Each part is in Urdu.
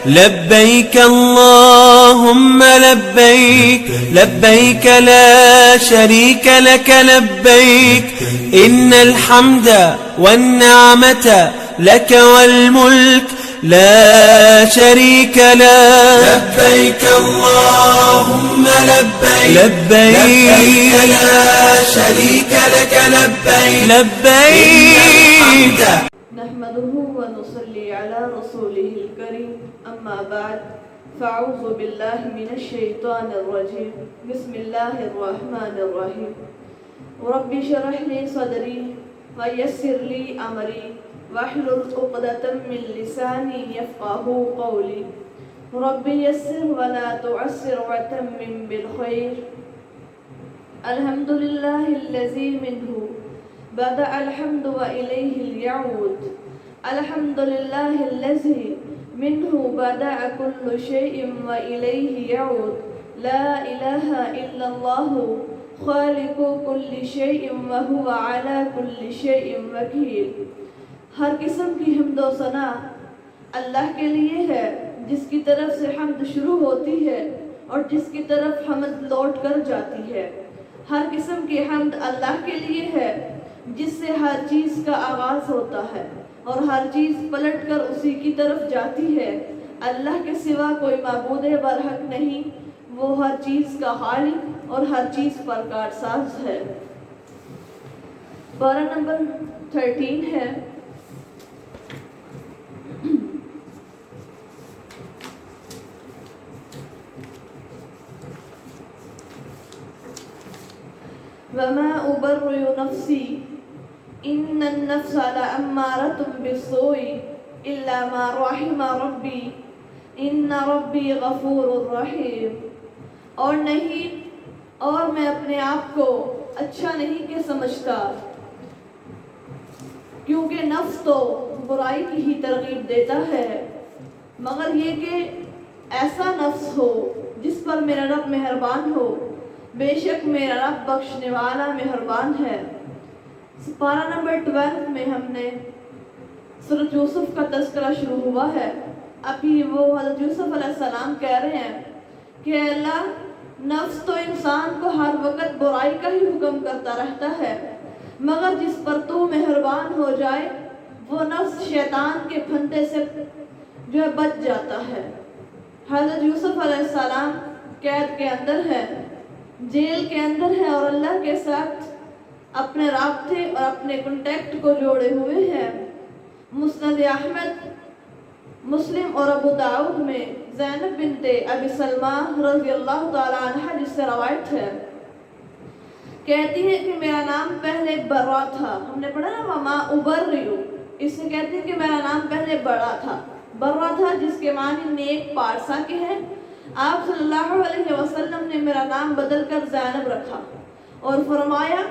لبيك اللهم لبيك لبيك لا شريك لك لبيك إن الحمد والنعمة لك والملك لا شريك لك. لبيك اللهم لبيك لبيك لا شريك لك لبيك لبيك. نحمده ونصلي على رسوله الكريم أما بعد فأعوذ بالله من الشيطان الرجيم بسم الله الرحمن الرحيم رب اشرح لي صدري ويسر لي أمري واحلل عقدة من لساني يفقهوا قولي رب يسر ولا تعسر وتمم بالخير. الحمد لله الذي منه بدأ الحمد وإليه اليعود. الحمد لله الذي منه بدأ كل شيء وإليه يعود. لا إله إلا الله خالق كل شيء وهو على كل شيء وكيل. ہر قسم کی حمد و ثنا اللہ کے لیے ہے جس کی طرف سے حمد شروع ہوتی ہے اور جس کی طرف حمد لوٹ کر جاتی ہے. ہر قسم کی حمد اللہ کے لیے ہے جس سے ہر چیز کا آغاز ہوتا ہے اور ہر چیز پلٹ کر اسی کی طرف جاتی ہے. اللہ کے سوا کوئی معبود برحق نہیں، وہ ہر چیز کا خالق اور ہر چیز پر کارساز ہے. پارہ نمبر 13 ہے وَمَا أُبَرِّئُ نَفْسِي إِنَّ النَّفْسَ لَأَمَّارَةٌ بِالسُّوءِ إِلَّا مَا رَحِمَ رَبِّي إِنَّ رَبِّي غَفُورٌ رَحِيمٌ. اور میں اپنے آپ کو اچھا نہیں کہ سمجھتا، کیونکہ نفس تو برائی کی ہی ترغیب دیتا ہے، مگر یہ کہ ایسا نفس ہو جس پر میرا رب مہربان ہو. بے شک میرا رب بخشنے والا مہربان ہے. پارہ نمبر 12 میں ہم نے سورۃ یوسف کا تذکرہ شروع ہوا ہے. ابھی وہ حضرت یوسف علیہ السلام کہہ رہے ہیں کہ اللہ، نفس تو انسان کو ہر وقت برائی کا ہی حکم کرتا رہتا ہے، مگر جس پر تو مہربان ہو جائے وہ نفس شیطان کے پھندے سے جو ہے بچ جاتا ہے. حضرت یوسف علیہ السلام قید کے اندر ہے، جیل کے اندر ہے اور اللہ کے ساتھ اپنے رابطے اور اپنے کنٹیکٹ کو جوڑے ہوئے ہیں. مسند احمد، مسلم اور ابو داؤد میں زینب بنت ابی سلمہ رضی اللہ تعالی عنہ جس سے روایت ہے، کہتی ہے کہ میرا نام پہلے برا تھا. ہم نے پڑھا نا وما ابرئ، اس سے کہتی ہے کہ میرا نام پہلے برا تھا جس کے معنی نیک پارسا کے ہیں. آپ صلی اللہ علیہ وسلم نے میرا نام بدل کر زینب رکھا اور فرمایا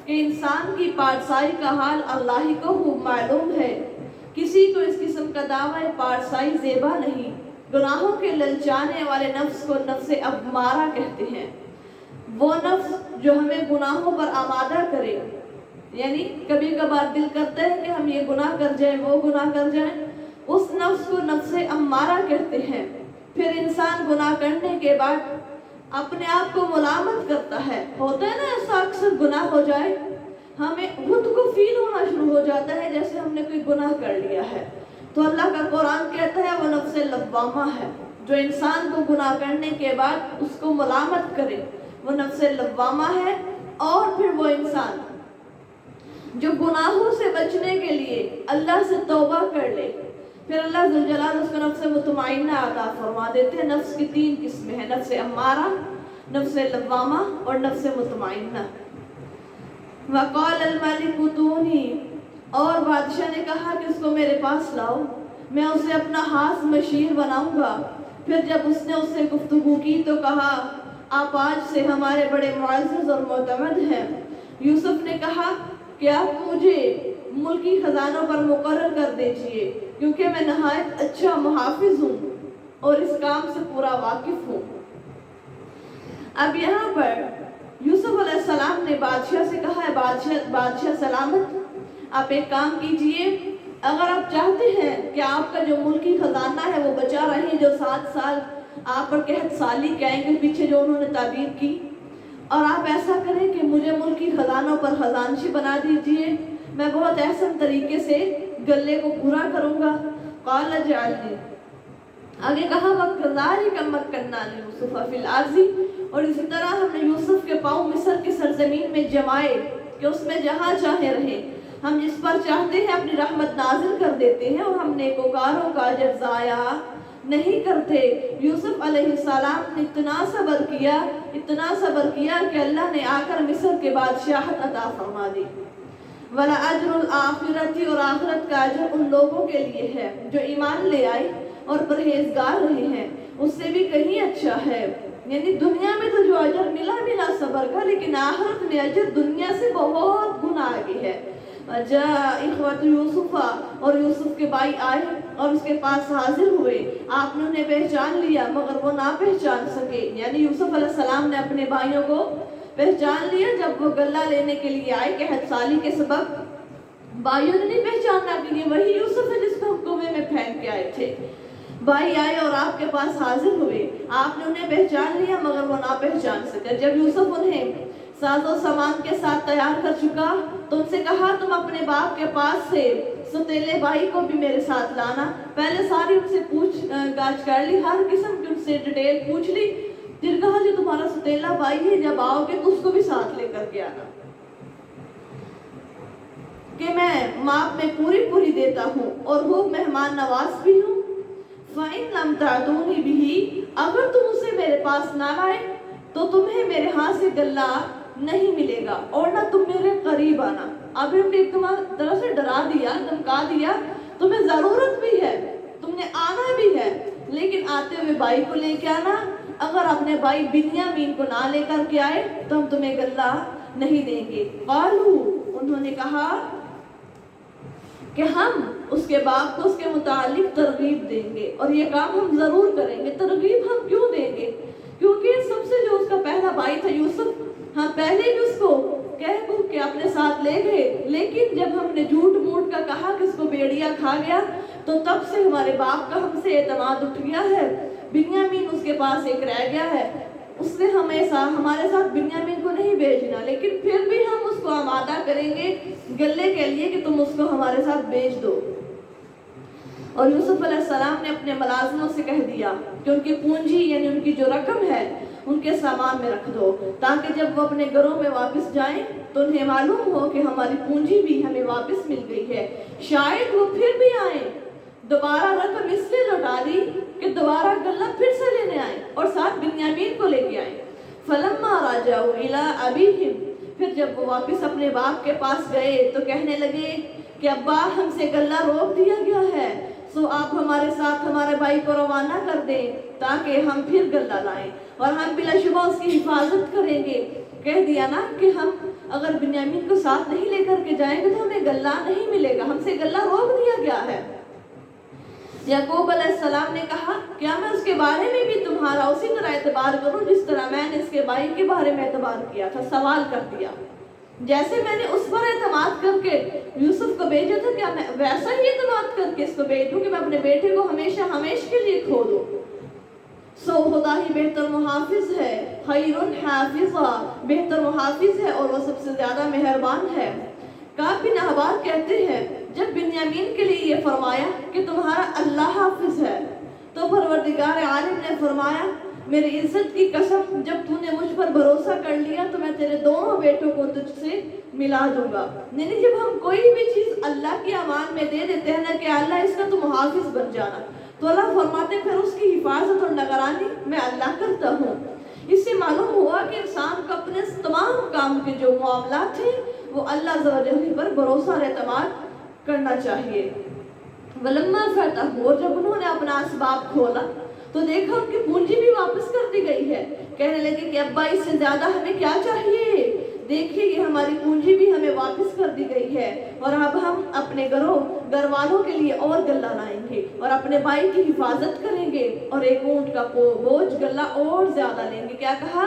کہ انسان کی پارسائی کا حال اللہ ہی کو خوب معلوم ہے. کسی کو اس قسم کا دعوی پارسائی زیبا نہیں. گناہوں کے للچانے والے نفس کو نفس امارہ کہتے ہیں. وہ نفس جو ہمیں گناہوں پر آمادہ کرے، یعنی کبھی کبھار دل کرتا ہے کہ ہم یہ گناہ کر جائیں، وہ گناہ کر جائیں، اس نفس کو نفس امارہ کہتے ہیں. پھر انسان گناہ کرنے کے بعد اپنے آپ کو ملامت کرتا ہے. ہوتا ہے نا ایسا، اکثر گناہ ہو جائے ہمیں خود کو فیل ہونا شروع ہو جاتا ہے جیسے ہم نے کوئی گناہ کر لیا ہے. تو اللہ کا قرآن کہتا ہے وہ نفس لوامہ ہے، جو انسان کو گناہ کرنے کے بعد اس کو ملامت کرے، وہ نفس لوامہ ہے. اور پھر وہ انسان جو گناہوں سے بچنے کے لیے اللہ سے توبہ کر لے، پھر اللہ ذوالجلال اس کو نفس مطمئنہ عطا فرما دیتے ہیں. نفس کی 3 قسمیں ہیں، نفس امارہ، نفس لوامہ اور نفس مطمئنہ. وقال الملک اتونی، اور بادشاہ نے کہا کہ اس کو میرے پاس لاؤ، میں اسے اپنا ہاتھ مشیر بناؤں گا. پھر جب اس نے اس سے گفتگو کی تو کہا آپ آج سے ہمارے بڑے معزز اور معتمد ہیں. یوسف نے کہا کہ آپ مجھے ملکی خزانوں پر مقرر کر دیجئے، کیونکہ میں نہایت اچھا محافظ ہوں اور اس کام سے پورا واقف ہوں. اب یہاں پر یوسف علیہ السلام نے بادشاہ سے کہا ہے بادشاہ سلامت، آپ ایک کام کیجئے اگر آپ چاہتے ہیں کہ آپ کا جو ملکی خزانہ ہے وہ بچا رہے، جو 7 سال آپ پر قحط سالی کے آئیں گے پیچھے جو انہوں نے تعبیر کی، اور آپ ایسا کریں کہ مجھے ملکی خزانوں پر خزانشی بنا دیجئے، میں بہت احسن طریقے سے گلے کو پورا کروں گا۔ قال اجعلنی، آگے کہا وَكَذَلِكَ مَكَّنَّا لِيُوسُفَ فِي الْأَرْضِ، اور اسی طرح ہم نے یوسف کے پاؤں مصر کی سرزمین میں جمائے کہ اس میں جہاں چاہے رہے، ہم جس پر چاہتے ہیں اپنی رحمت نازل کر دیتے ہیں، اور ہم نیکوکاروں کا اجر ضائع نہیں کرتے۔ یوسف علیہ السلام نے اتنا صبر کیا کہ اللہ نے آ کر مصر کے بادشاہت عطا فرما دی۔ وَلَأَجْرُ الْآخِرَةِ، اور آخرت کا اجر ان لوگوں کے لیے ہے جو ایمان لے آئے اور پرہیزگار رہے ہیں، اس سے بھی کہیں اچھا ہے۔ یعنی دنیا میں تو جو اجر ملا صبر کا، لیکن آخرت میں اجر دنیا سے بہت گنا آگے ہے۔ جاء اخوۃ یوسف، اور یوسف کے بھائی آئے اور اس کے پاس حاضر ہوئے، آپ نے انہیں پہچان لیا مگر وہ نہ پہچان سکے۔ یعنی یوسف علیہ السلام نے اپنے بھائیوں کو پہچان لیا جب وہ غلہ لینے کے لیے آئے قحط سالی کے سبب، بھائیوں نے نہیں پہچانا کہ یہ وہی یوسف ہے جس کو ہم کنویں میں پھینک کے آئے تھے۔ بھائی آئے اور آپ کے پاس حاضر ہوئے، آپ نے انہیں پہچان لیا مگر وہ نہ پہچان سکے۔ جب یوسف انہیں ساز و سامان کے ساتھ تیار کر چکا تو ان سے کہا تم اپنے باپ کے پاس سے ستیلے بھائی کو بھی میرے ساتھ لانا۔ پہلے ساری ان سے پوچھ گاچھ کر لی، ہر قسم کی ان سے ڈیٹیل پوچھ لی، پھر کہا جو تمہارا ستیلا بھائی ہے جب آؤ گے تو اس کو بھی ساتھ لے کر کے آنا، کہ میں ماپ میں پوری دیتا ہوں اور وہ مہمان نواز بھی ہوں۔ فَإِن لَمْ تَعْتُونِي بِهِ، اگر تم اسے میرے پاس نہ لائے تو تمہیں میرے ہاتھ سے غلہ نہیں ملے گا اور نہ تم میرے قریب آنا۔ اب ہم نے ایک طرح سے ڈرا دیا، دھمکا دیا، تمہیں ضرورت بھی ہے، تم نے آنا بھی ہے، لیکن آتے ہوئے بھائی کو لے کے آنا، اگر اپنے بھائی بنیامین کو نہ لے کر کے آئے تو ہم تمہیں غلہ نہیں دیں گے۔ قالوا، انہوں نے کہا کہ ہم اس کے باپ کو اس کے متعلق ترغیب دیں گے اور یہ کام ہم ضرور کریں گے۔ ترغیب ہم کیوں دیں گے؟ کیونکہ سب سے جو اس کا پہلا بھائی تھا یوسف، ہم پہلے بھی اس کو کہہ کے اپنے ساتھ لے گئے، لیکن جب ہم نے جھوٹ موٹ کا کہا کہ اس کو بیڑیا کھا گیا تو تب سے ہمارے باپ کا ہم سے اعتماد اٹھ گیا ہے۔ بنیامین اس کے پاس ایک رہ گیا ہے، اس نے ہمارے ساتھ بنیامین کو نہیں بھیجنا، لیکن پھر بھی ہم اس کو آمادہ کریں گے گلے کے لیے کہ تم اس کو ہمارے ساتھ بھیج دو۔ اور یوسف علیہ السلام نے اپنے ملازموں سے کہہ دیا کہ ان کی پونجی یعنی ان کی جو رقم ہے ان کے سامان میں رکھ دو، تاکہ جب وہ اپنے گھروں میں واپس جائیں تو انہیں معلوم ہو کہ ہماری پونجی بھی ہمیں واپس مل گئی ہے۔ شاید وہ پھر بھی آئیں، دوبارہ رقم اس لیے لوٹا دی کہ دوبارہ غلہ پھر سے لینے آئیں اور ساتھ بنیامین کو لے کے آئیں۔ فلما راجعوا الی ابیہم، پھر جب وہ واپس اپنے باپ کے پاس گئے تو کہنے لگے کہ ابا ہم سے غلہ روک دیا گیا ہے، سو آپ ہمارے ساتھ ہمارے بھائی کو روانہ کر دیں تاکہ ہم پھر غلہ لائیں اور ہم بلا شبہ اس کی حفاظت کریں گے۔ کہہ دیا نا کہ ہم اگر بنیامین کو ساتھ نہیں لے کر کے جائیں گے تو ہمیں غلہ نہیں ملے گا، ہم سے غلہ روک دیا گیا ہے۔ یعقوب علیہ السلام نے کہا کیا میں اس کے بارے میں بھی تمہارا اسی طرح اعتبار کروں جس طرح میں نے اس کے بھائی کے بارے میں اعتبار کیا تھا؟ سوال کر دیا، جیسے میں نے اس پر اعتماد کر کے یوسف کو بھیجا تھا کیا میں ویسا ہی اعتماد کر کے اس کو بھیج دوں کہ میں اپنے بیٹے کو ہمیشہ کے لیے کھو دوں؟ سو خدا ہی بہتر محافظ ہے، خیر حافظہ، بہتر محافظ ہے اور وہ سب سے زیادہ مہربان ہے۔ کعب بن احبار کہتے ہیں جب بنیامین کے لیے یہ فرمایا کہ تمہارا اللہ حافظ ہے تو پروردگار عالم نے فرمایا میری عزت کی قسم جب تو نے مجھ پر بھروسہ کر لیا تو میں تیرے دونوں بیٹوں کو تجھ سے ملا دوں گا۔ یعنی جب ہم کوئی بھی چیز اللہ کی امان میں دے دیتے ہیں نا کہ اللہ اس کا تو محافظ بن جانا، تو اللہ فرماتے پھر اس کی حفاظت اور نگرانی میں اللہ کرتا ہوں۔ اس سے معلوم ہوا کہ انسان کو اپنے تمام کام کے جو معاملات ہیں وہ اللہ عز و جل پر بھروسہ اور اعتماد کرنا چاہیے۔ ولما فتحوا، اور جب انہوں نے اپنا اسباب کھولا تو دیکھا ان کی پونجی بھی واپس کر دی گئی ہے۔ کہنے لگے کہ ابا اس سے زیادہ ہمیں کیا چاہیے، دیکھیے یہ ہماری پونجی بھی ہمیں واپس کر دی گئی ہے اور اب ہم اپنے گھر والوں کے لیے اور غلہ لائیں گے اور اپنے بھائی کی حفاظت کریں گے اور ایک اونٹ کا بوجھ غلہ اور زیادہ لیں گے۔ کیا کہا؟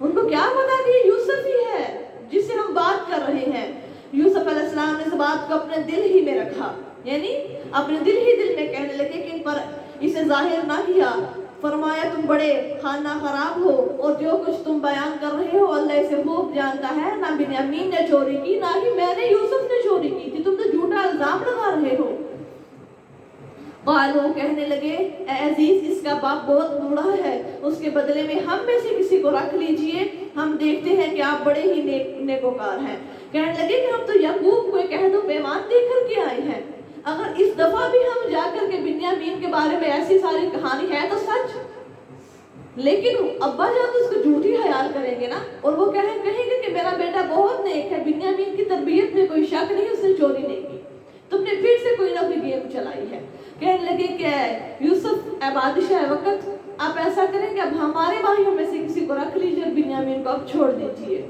ان کو کیا پتا کہ یہ یوسف ہی ہے جس سے ہم بات کر رہے ہیں. یوسف علیہ السلام نے اس بات کو اپنے دل ہی میں رکھا، یعنی اپنے دل میں کہنے لگے کہ ان پر اسے ظاہر نہ کیا. فرمایا تم بڑے خانہ خراب ہو اور جو کچھ تم بیان کر رہے ہو اللہ اسے خوب جانتا ہے. نہ بنیامین نے چوری کی، نہ ہی میں نے یوسف نے چوری کی تھی، تم تو جھوٹا الزام لگا رہے ہو. قالوا کہنے لگے اے عزیز اس کا باپ بہت بوڑھا ہے، اس کے بدلے میں ہم میں سے کسی کو رکھ لیجئے، ہم دیکھتے ہیں کہ آپ بڑے ہی نیکوکار ہیں. کہنے لگے کہ ہم تو یعقوب کو ایک عہد و پیمان دے کر کے آئے ہیں، اگر اس دفعہ بھی ہم جا کر کے بنیامین کے بارے میں ایسی ساری کہانی ہے تو سچ، لیکن ابا جان تو اس کو جھوٹی خیال کریں گے نا، اور وہ کہیں گے کہ میرا بیٹا بہت نیک ہے، بنیامین کی تربیت میں کوئی شک نہیں، اس نے چوری نہیں کی، تم نے پھر سے کوئی نہ کوئی گیم چلائی ہے. کہنے لگے کہ یوسف اے بادشاہ وقت آپ ایسا کریں کہ اب ہمارے بھائیوں میں سے کسی کو رکھ لیجیے اور بنیامین کو اب چھوڑ دیجیے.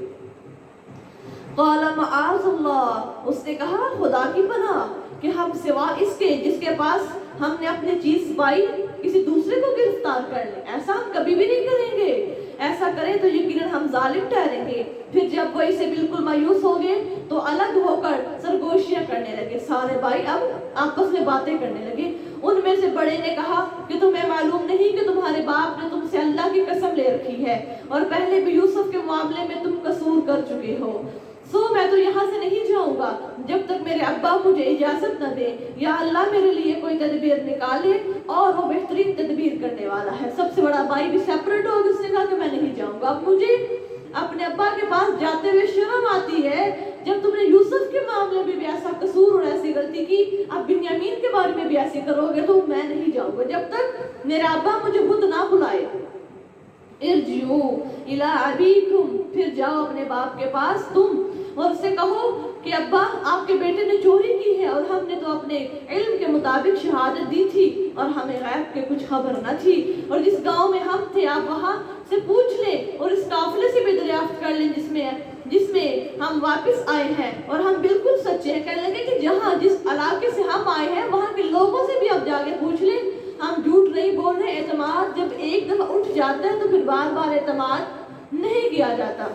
قال معاذ اللہ، اس نے کہا خدا کی پناہ کہ ہم سوا اس کے جس کے پاس ہم نے اپنی چیز پائی کسی دوسرے کو گرفتار کر لیں، ایسا ہم کبھی بھی نہیں کریں گے، ایسا کریں تو یقیناً ہم ظالم ٹھہریں گے. پھر جب وہ اسے بالکل مایوس ہو گئے تو الگ ہو کر سرگوشیاں کرنے لگے. سارے بھائی اب آپس میں باتیں کرنے لگے. ان میں سے بڑے نے کہا کہ تمہیں معلوم نہیں کہ تمہارے باپ نے تم سے اللہ کی قسم لے رکھی ہے اور پہلے بھی یوسف کے معاملے میں تم قصور کر چکے ہو، سو میں تو یہاں سے نہیں جاؤں گا جب تک میرے ابا مجھے اجازت نہ دے، یا اللہ میرے لیے کوئی تدبیر نکالے اور وہ بہترین تدبیر کرنے والا ہے. سب سے بڑا بھائی بھی سیپریٹ ہو گیا، اس نے کہا کہ میں نہیں جاؤں گا. اب مجھے اپنے ابا کے پاس جاتے ہوئے شرم آتی ہے، جب تم نے یوسف کے معاملے میں بھی ایسا قصور اور ایسی غلطی کی، اب بنیامین کے بارے میں بھی ایسے کرو گے تو میں نہیں جاؤں گا جب تک میرا ابا مجھے خود نہ بلائے. ارجعوا الی ابیکم، پھر جاؤ اپنے باپ کے پاس تم اور اسے کہو کہ ابا آپ کے بیٹے نے چوری کی ہے اور ہم نے تو اپنے علم کے مطابق شہادت دی تھی اور ہمیں غیب کے کچھ خبر نہ تھی، اور جس گاؤں میں ہم تھے آپ وہاں سے پوچھ لیں اور اس قافلے سے بھی دریافت کر لیں جس میں ہم واپس آئے ہیں اور ہم بالکل سچے ہیں. کہنے لگے کہ جہاں جس علاقے سے ہم آئے ہیں وہاں کے لوگوں سے بھی آپ جا کے پوچھ لیں، ہم جھوٹ نہیں بول رہے. اعتماد جب ایک دفعہ اٹھ جاتا ہے تو پھر بار بار اعتماد نہیں کیا جاتا.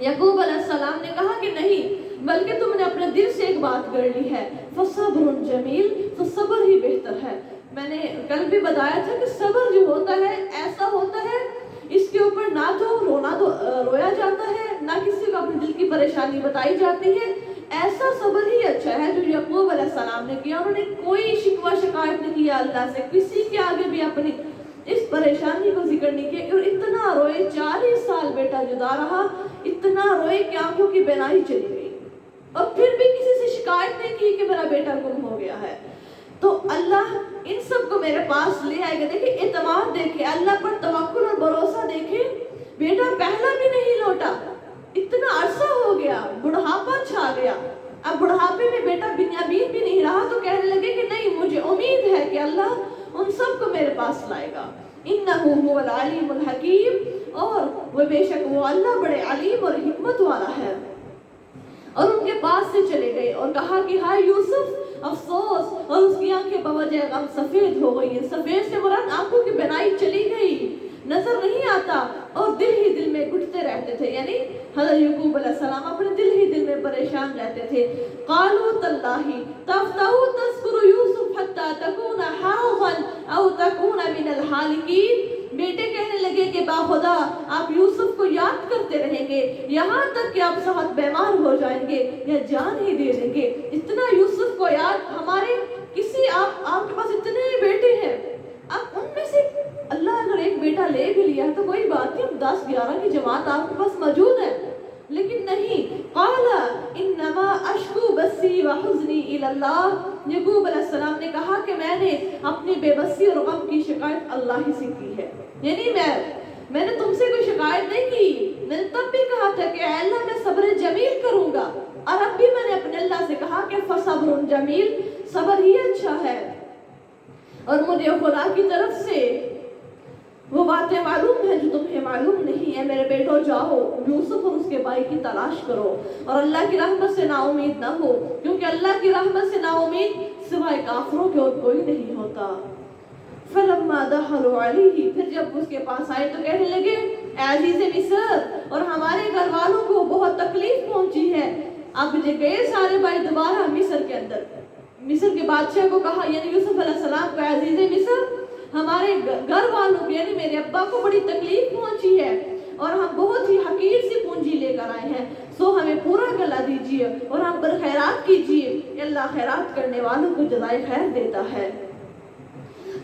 یعقوب علیہ السلام نے کہا کہ نہیں، بلکہ تم نے اپنے دل سے ایک بات کر لی ہے، فصبر جمیل، تو صبر ہی بہتر ہے. میں نے کل بھی بتایا تھا کہ صبر جو ہوتا ہے ایسا ہوتا ہے اس کے اوپر نہ تو رویا جاتا ہے، نہ کسی کو اپنے دل کی پریشانی بتائی جاتی ہے. ایسا صبر ہی اچھا ہے جو یعقوب علیہ السلام نے کیا. انہوں نے کوئی شکوہ شکایت نہیں کیا اللہ سے، کسی کے آگے بھی اپنی اس پریشانی کو ذکر نہیں کیا. اور اتنا روئے، 40 سال بیٹا جدا رہا، اتنا روئے کہ آنکھوں کی بینائی چلی گئی، اور پھر بھی کسی سے شکایت نہیں کی کہ میرا بیٹا گم ہو گیا ہے. تو اللہ ان سب کو میرے پاس لے آئے گا. دیکھیں اعتماد، دیکھیں اللہ پر توکل اور بھروسہ. دیکھیں بیٹا پہلا بھی نہیں لوٹا، اتنا عرصہ ہو گیا، بڑھاپا چھا گیا، اب بڑھاپے میں بیٹا بنیامین بھی نہیں رہا. تو کہنے لگے کہ نہیں، مجھے امید ہے کہ اللہ ان سب کو میرے پاس لائے گا. انہ هو العلیم الحکیم، اور وہ بے شک وہ اللہ بڑے علیم اور حکمت والا ہے. اور ان کے پاس سے چلے گئے اور کہا کہ ہائے یوسف، افسوس. اور اس کی آنکھیں بوجہ غم سفید ہو گئی ہیں. سفید سے مراد آنکھوں کی بینائی چلی گئی، نظر نہیں آتا، اور دل ہی دل میں گھٹتے رہتے تھے. یعنی حضرت یعقوب علیہ السلام اپنے دل ہی دل میں پریشان رہتے تھے. قالوا تاللہ تفتح تذکر یوسف حتی تکون حرضا او تکون من الحالکین. بیٹے کہنے لگے کہ با خدا آپ یوسف کو یاد کرتے رہیں گے یہاں تک کہ آپ سخت بیمار ہو جائیں گے یا جان ہی دے دیں گے. اتنا یوسف کو یاد. ہمارے کسی آپ کے پاس اتنے بیٹے ہیں، اب ان میں سے اللہ اگر ایک بیٹا لے بھی لیا تو کوئی بات نہیں، 10-11 کی جماعت آپ کے پاس موجود ہے. لیکن نہیں. قال انما اشکو بثی وحزنی الی اللہ. یعقوب علیہ السلام نے کہا کہ میں نے اپنی بے بسی اور غم کی شکایت اللہ ہی سے کی ہے. یعنی میں نے تم سے کوئی شکایت نہیں کی. میں نے تب بھی کہا تھا کہ اے اللہ میں صبر جمیل کروں گا، اور اب بھی میں نے اپنے اللہ سے کہا کہ فصبر جمیل، صبر ہی اچھا ہے. اور مجھے خدا کی طرف سے وہ باتیں معلوم ہیں جو تمہیں معلوم نہیں ہے. میرے بیٹو جاؤ یوسف اور اس کے بھائی کی تلاش کرو، اور اللہ کی رحمت سے نا امید نہ ہو، کیونکہ اللہ کی رحمت سے نا امید سوائے کافروں کے اور کوئی نہیں ہوتا. فلما دخلوا علیہ، پھر جب اس کے پاس آئے تو کہنے لگے اے عزیز مصر، اور ہمارے گھر والوں کو بہت تکلیف پہنچی ہے۔ اب گئے سارے بھائی دوبارہ مصر کے اندر، مصر کے بادشاہ کو کہا، یعنی یوسف علیہ السلام کو، عزیز مصر، ہمارے گھر والوں کو یعنی میرے ابا کو بڑی تکلیف پہنچی ہے اور ہم بہت ہی حقیر سی پونجی لے کر آئے ہیں، سو ہمیں پورا گلا دیجیے اور ہم پر خیرات کیجیے، اللہ خیرات کرنے والوں کو جزائے خیر دیتا ہے۔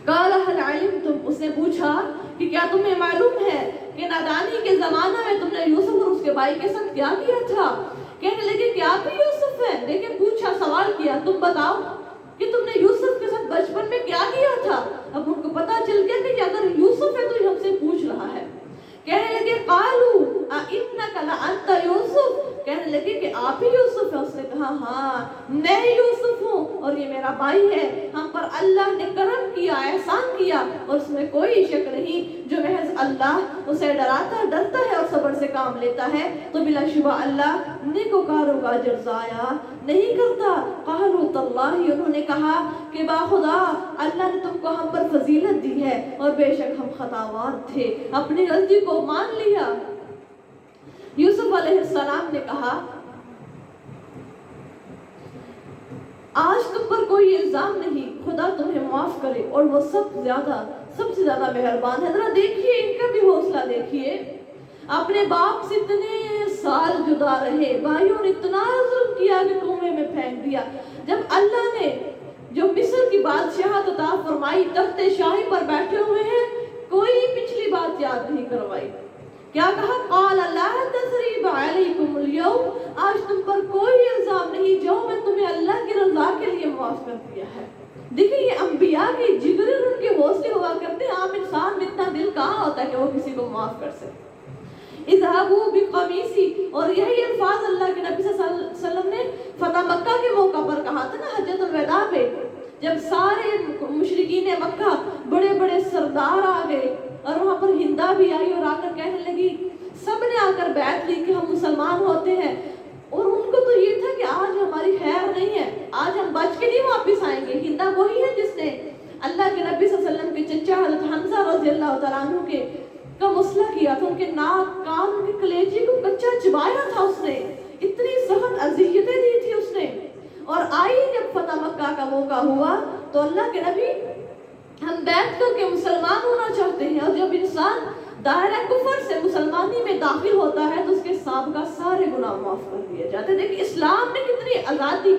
قال هل علمتم، اس نے پوچھا کہ کیا تمہیں معلوم ہے کہ نادانی کے زمانہ میں تم نے یوسف اور اس کے بھائی کے ساتھ کیا کیا تھا؟ کہنے لگے کہ آپ ہی یوسف ہیں۔ دیکھیں پوچھا، سوال کیا، تم بتاؤ کہ تم نے یوسف کے ساتھ بچپن میں کیا کیا تھا؟ اب ان کو پتا چل گیا کہ اگر یوسف ہے تو یہ ہم سے پوچھ رہا ہے۔ کہنے لگے قالوا اِنَّكَ لَأَنْتَ یوسف، کہنے لگے کہ آپ ہی یوسف ہے۔ اس نے کہا ہاں میں یوسف ہوں اور یہ میرا بھائی ہے، ہم پر اللہ نے کرم کیا، احسان کیا اور اس میں کوئی شک نہیں، جو محض اللہ اسے ڈرتا ہے اور صبر سے کام لیتا ہے تو بلا شبہ اللہ نیکوکاروں کا اجر ضائع نہیں کرتا۔ قالوا تاللہ، انہوں نے کہا کہ باخدا اللہ نے تم کو ہم پر فضیلت دی ہے اور بے شک ہم خطاوار تھے، اپنی غلطی کو مان لیا۔ یوسف علیہ السلام نے کہا آج تم پر کوئی الزام نہیں، خدا تمہیں معاف کرے اور وہ سب سے زیادہ مہربان ہے۔ ذرا دیکھیے ان کا بھی حوصلہ دیکھیے، اپنے باپ سے اتنے سال جدا رہے، بھائیوں نے اتنا ظلم کیا کہ کنویں میں پھینک دیا، جب اللہ نے جو مصر کی بادشاہت عطا فرمائی، تخت شاہی پر بیٹھے ہوئے ہیں، کوئی پچھلی بات یاد نہیں کروائی۔ کیا کہا؟ قال لا تثریب علیکم اليوم، آج تم پر کوئی الزام نہیں، جو میں تمہیں اللہ کی رضا کے لیے معاف کر دیا ہے۔ دیکھیں یہ انبیاء کے جگر ان کے حوصلے ہوا کرتے ہیں، عام انسان میں اتنا دل کہاں ہوتا ہے کہ وہ کسی کو معاف کر سکے۔ اذهبوا بقمیصی، اور یہی الفاظ اللہ کے نبی صلی اللہ علیہ وسلم نے فتح مکہ کے موقع پر کہا تھا نا، حجۃ الوداع پہ، جب سارے مشرکین مکہ بڑے بڑے سردار آ گئے اور وہاں پر ہندا بھی آئی اور آ کر کہنے لگی، سب نے آ کر بیعت لی کہ ہم مسلمان ہوتے ہیں، اور ان کو تو یہ تھا کہ آج ہماری خیر نہیں ہے، آج ہم بچ کے نہیں واپس آئیں گے۔ ہندا وہی ہے جس نے اللہ کے نبی صلی اللہ علیہ وسلم کے چچا حضرت حمزہ رضی اللہ تعالیٰ عنہ کا مسئلہ کیا تھا، ان کے ناک کان ان کے کلیجے کو کچا چبایا تھا اس نے، اتنی سخت اذیتیں دی تھی اس نے۔ اور آئی جب فتح مکہ کا موقع ہوا تو اللہ کے نبی ہم بیعت کر کے مسلمان ہونا چاہتے ہیں، اور جب انسان دائرہ کفر سے مسلمانی میں داخل ہوتا ہے تو اس کے سابقہ سارے گناہ معاف کر دیے جاتے ہیں۔ دیکھیں اسلام نے کتنی آزادی،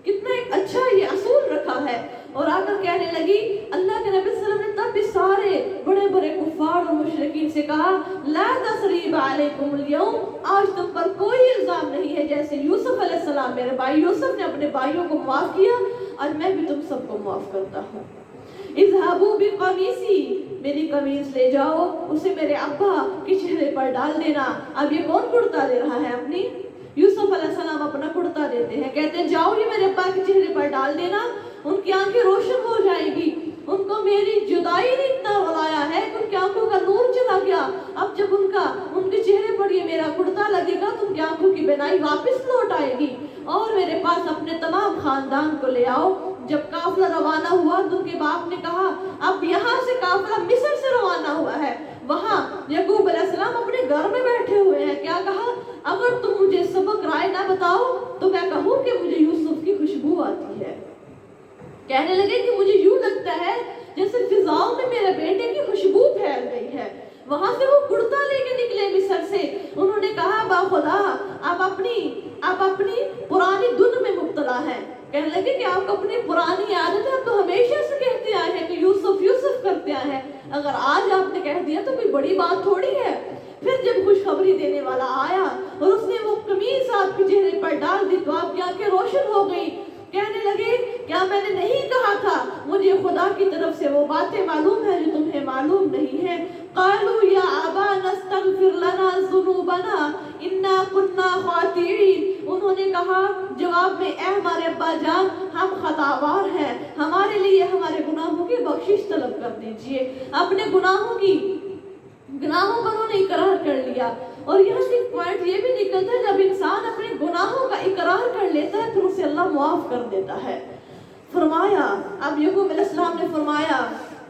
کتنا ایک اچھا یہ اصول رکھا ہے۔ اور آ کر کہنے لگی، اللہ کے نبی صلی اللہ علیہ وسلم نے تب بھی سارے بڑے بڑے کفار اور مشرکین سے کہا لا تثریب علیکم اليوم، آج تم پر کوئی الزام نہیں ہے، جیسے یوسف علیہ السلام میرے بھائی یوسف نے اپنے بھائیوں کو معاف کیا، آج میں بھی تم سب کو معاف کرتا ہوں۔ اذهبوا بقمیصی، میری قمیص لے جاؤ، اسے میرے ابا کے چہرے پر ڈال دینا۔ اب یہ کون کرتا دے رہا ہے؟ اپنی یوسف علیہ السلام اپنا کرتا دیتے ہیں، کہتے ہیں جاؤ یہ میرے ابا کے چہرے پر ڈال دینا، ان کی آنکھیں روشن ہو جائے گی، ان کو میری جدائی نے اتنا رلایا ہے کہ ان کی آنکھوں کا نور چلا گیا، اب جب ان کے چہرے پر یہ میرا کرتا لگے گا تو ان کی آنکھوں کی بینائی واپس لوٹ آئے گی، اور میرے پاس اپنے تمام خاندان کو لے آؤ۔ جب قافلہ روانہ ہوا تو ان کے باپ نے کہا اب یہاں سے قافلہ مصر سے روانہ ہوا ہے، وہاں یعقوب علیہ السلام اپنے گھر میں بیٹھے ہوئے ہیں، کیا کہا اگر تم مجھے سبق رائے نہ بتاؤ تو میں کہوں کہ مجھے یوسف کی خوشبو آتی ہے۔ کہنے لگے کہ مجھے یوں لگتا ہے جیسے فضاؤں میں میرے بیٹے کی خوشبو پھیل گئی ہے۔ وہاں سے وہ کرتا لے کے نکلے مصر سے، انہوں نے کہا با خدا آپ اپنی پرانی دن میں مبتلا ہیں، کہنے لگے کہ آپ اپنی پرانی عادت ہے، آپ تو ہمیشہ سے کہتے آئے ہیں کہ یوسف یوسف کرتے آئے ہیں، اگر آج آپ نے کہہ دیا تو کوئی بڑی بات تھوڑی ہے۔ پھر جب خوشخبری دینے والا آیا اور اس نے وہ قمیص آپ کے چہرے پر ڈال دی تو آپ کی آنکھیں روشن ہو گئی، کہنے لگے کیا میں نے نہیں کہا تھا مجھے خدا کی طرف سے وہ باتیں معلوم ہیں جو تمہیں معلوم نہیں ہیں۔ قالوا یا ابانا استغفر لنا ذنوبنا انا كنا خاطئین، انہوں نے کہا جواب میں اے ہمارے ابا جان ہم خطاوار ہیں، ہمارے لیے ہمارے گناہوں کی بخشش طلب کر دیجئے۔ اپنے گناہوں پر انہوں نے اقرار کر لیا، اور یہاں سے ایک پوائنٹ یہ بھی نکلتا ہے جب انسان اپنے گناہوں کا اقرار کر لیتا ہے پھر اسے اللہ معاف کر دیتا ہے۔ فرمایا اب یعقوب علیہ السلام نے فرمایا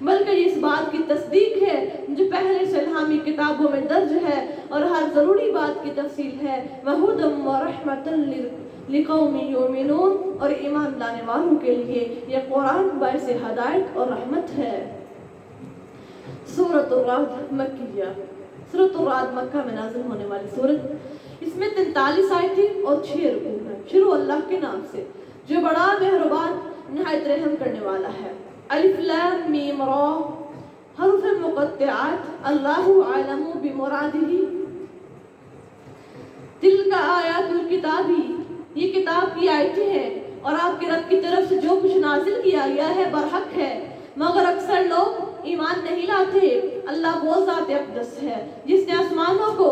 بلکہ یہ اس بات کی تصدیق ہے جو پہلے سے الہامی کتابوں میں درج ہے اور ہر ضروری بات کی تفصیل ہے۔ وَهُدًى وَرَحْمَةً لِقَوْمٍ يُؤْمِنُونَ، اور ایمان لانے والوں کے لیے یہ قرآن باعث ہدایت اور رحمت ہے۔ سورۃ الرعد مکیہ، سورۃ الرعد مکہ میں نازل ہونے والی سورت، اس میں 43 آیتیں اور 6 رکوع ہیں۔ شروع اللہ کے نام سے جو بڑا مہربان نہایت رحم کرنے والا ہے۔ الف لام میم را، حروف مقطعات، اللہ اعلم بمرادہ، تلک آیات الکتاب، یہ کتاب کی آیتیں ہیں اور آپ کے رب کی طرف سے جو کچھ نازل کیا گیا ہے برحق ہے، مگر اکثر لوگ ایمان نہیں لاتے۔ اللہ وہ ذات اقدس ہے جس نے آسمانوں کو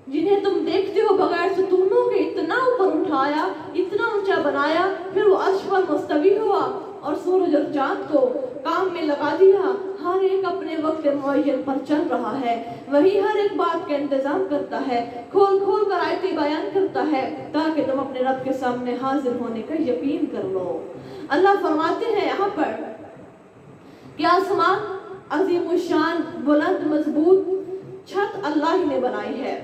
جنہیں تم دیکھتے ہو بغیر ستونوں کے اتنا اوپر اٹھایا، اتنا اونچا بنایا، پھر وہ عرش پر مستوی ہوا اور سورج اور چاند کو کام میں لگا دیا، ہر ایک اپنے وقت معین پر چل رہا ہے، وہی ہر ایک بات کا انتظام کرتا ہے، کھول کھول کر آیتیں بیان کرتا ہے تاکہ تم اپنے رب کے سامنے حاضر ہونے کا یقین کر لو۔ اللہ فرماتے ہیں یہاں پر کہ آسمان عظیم الشان، بلند مضبوط چھت اللہ ہی نے بنائی ہے۔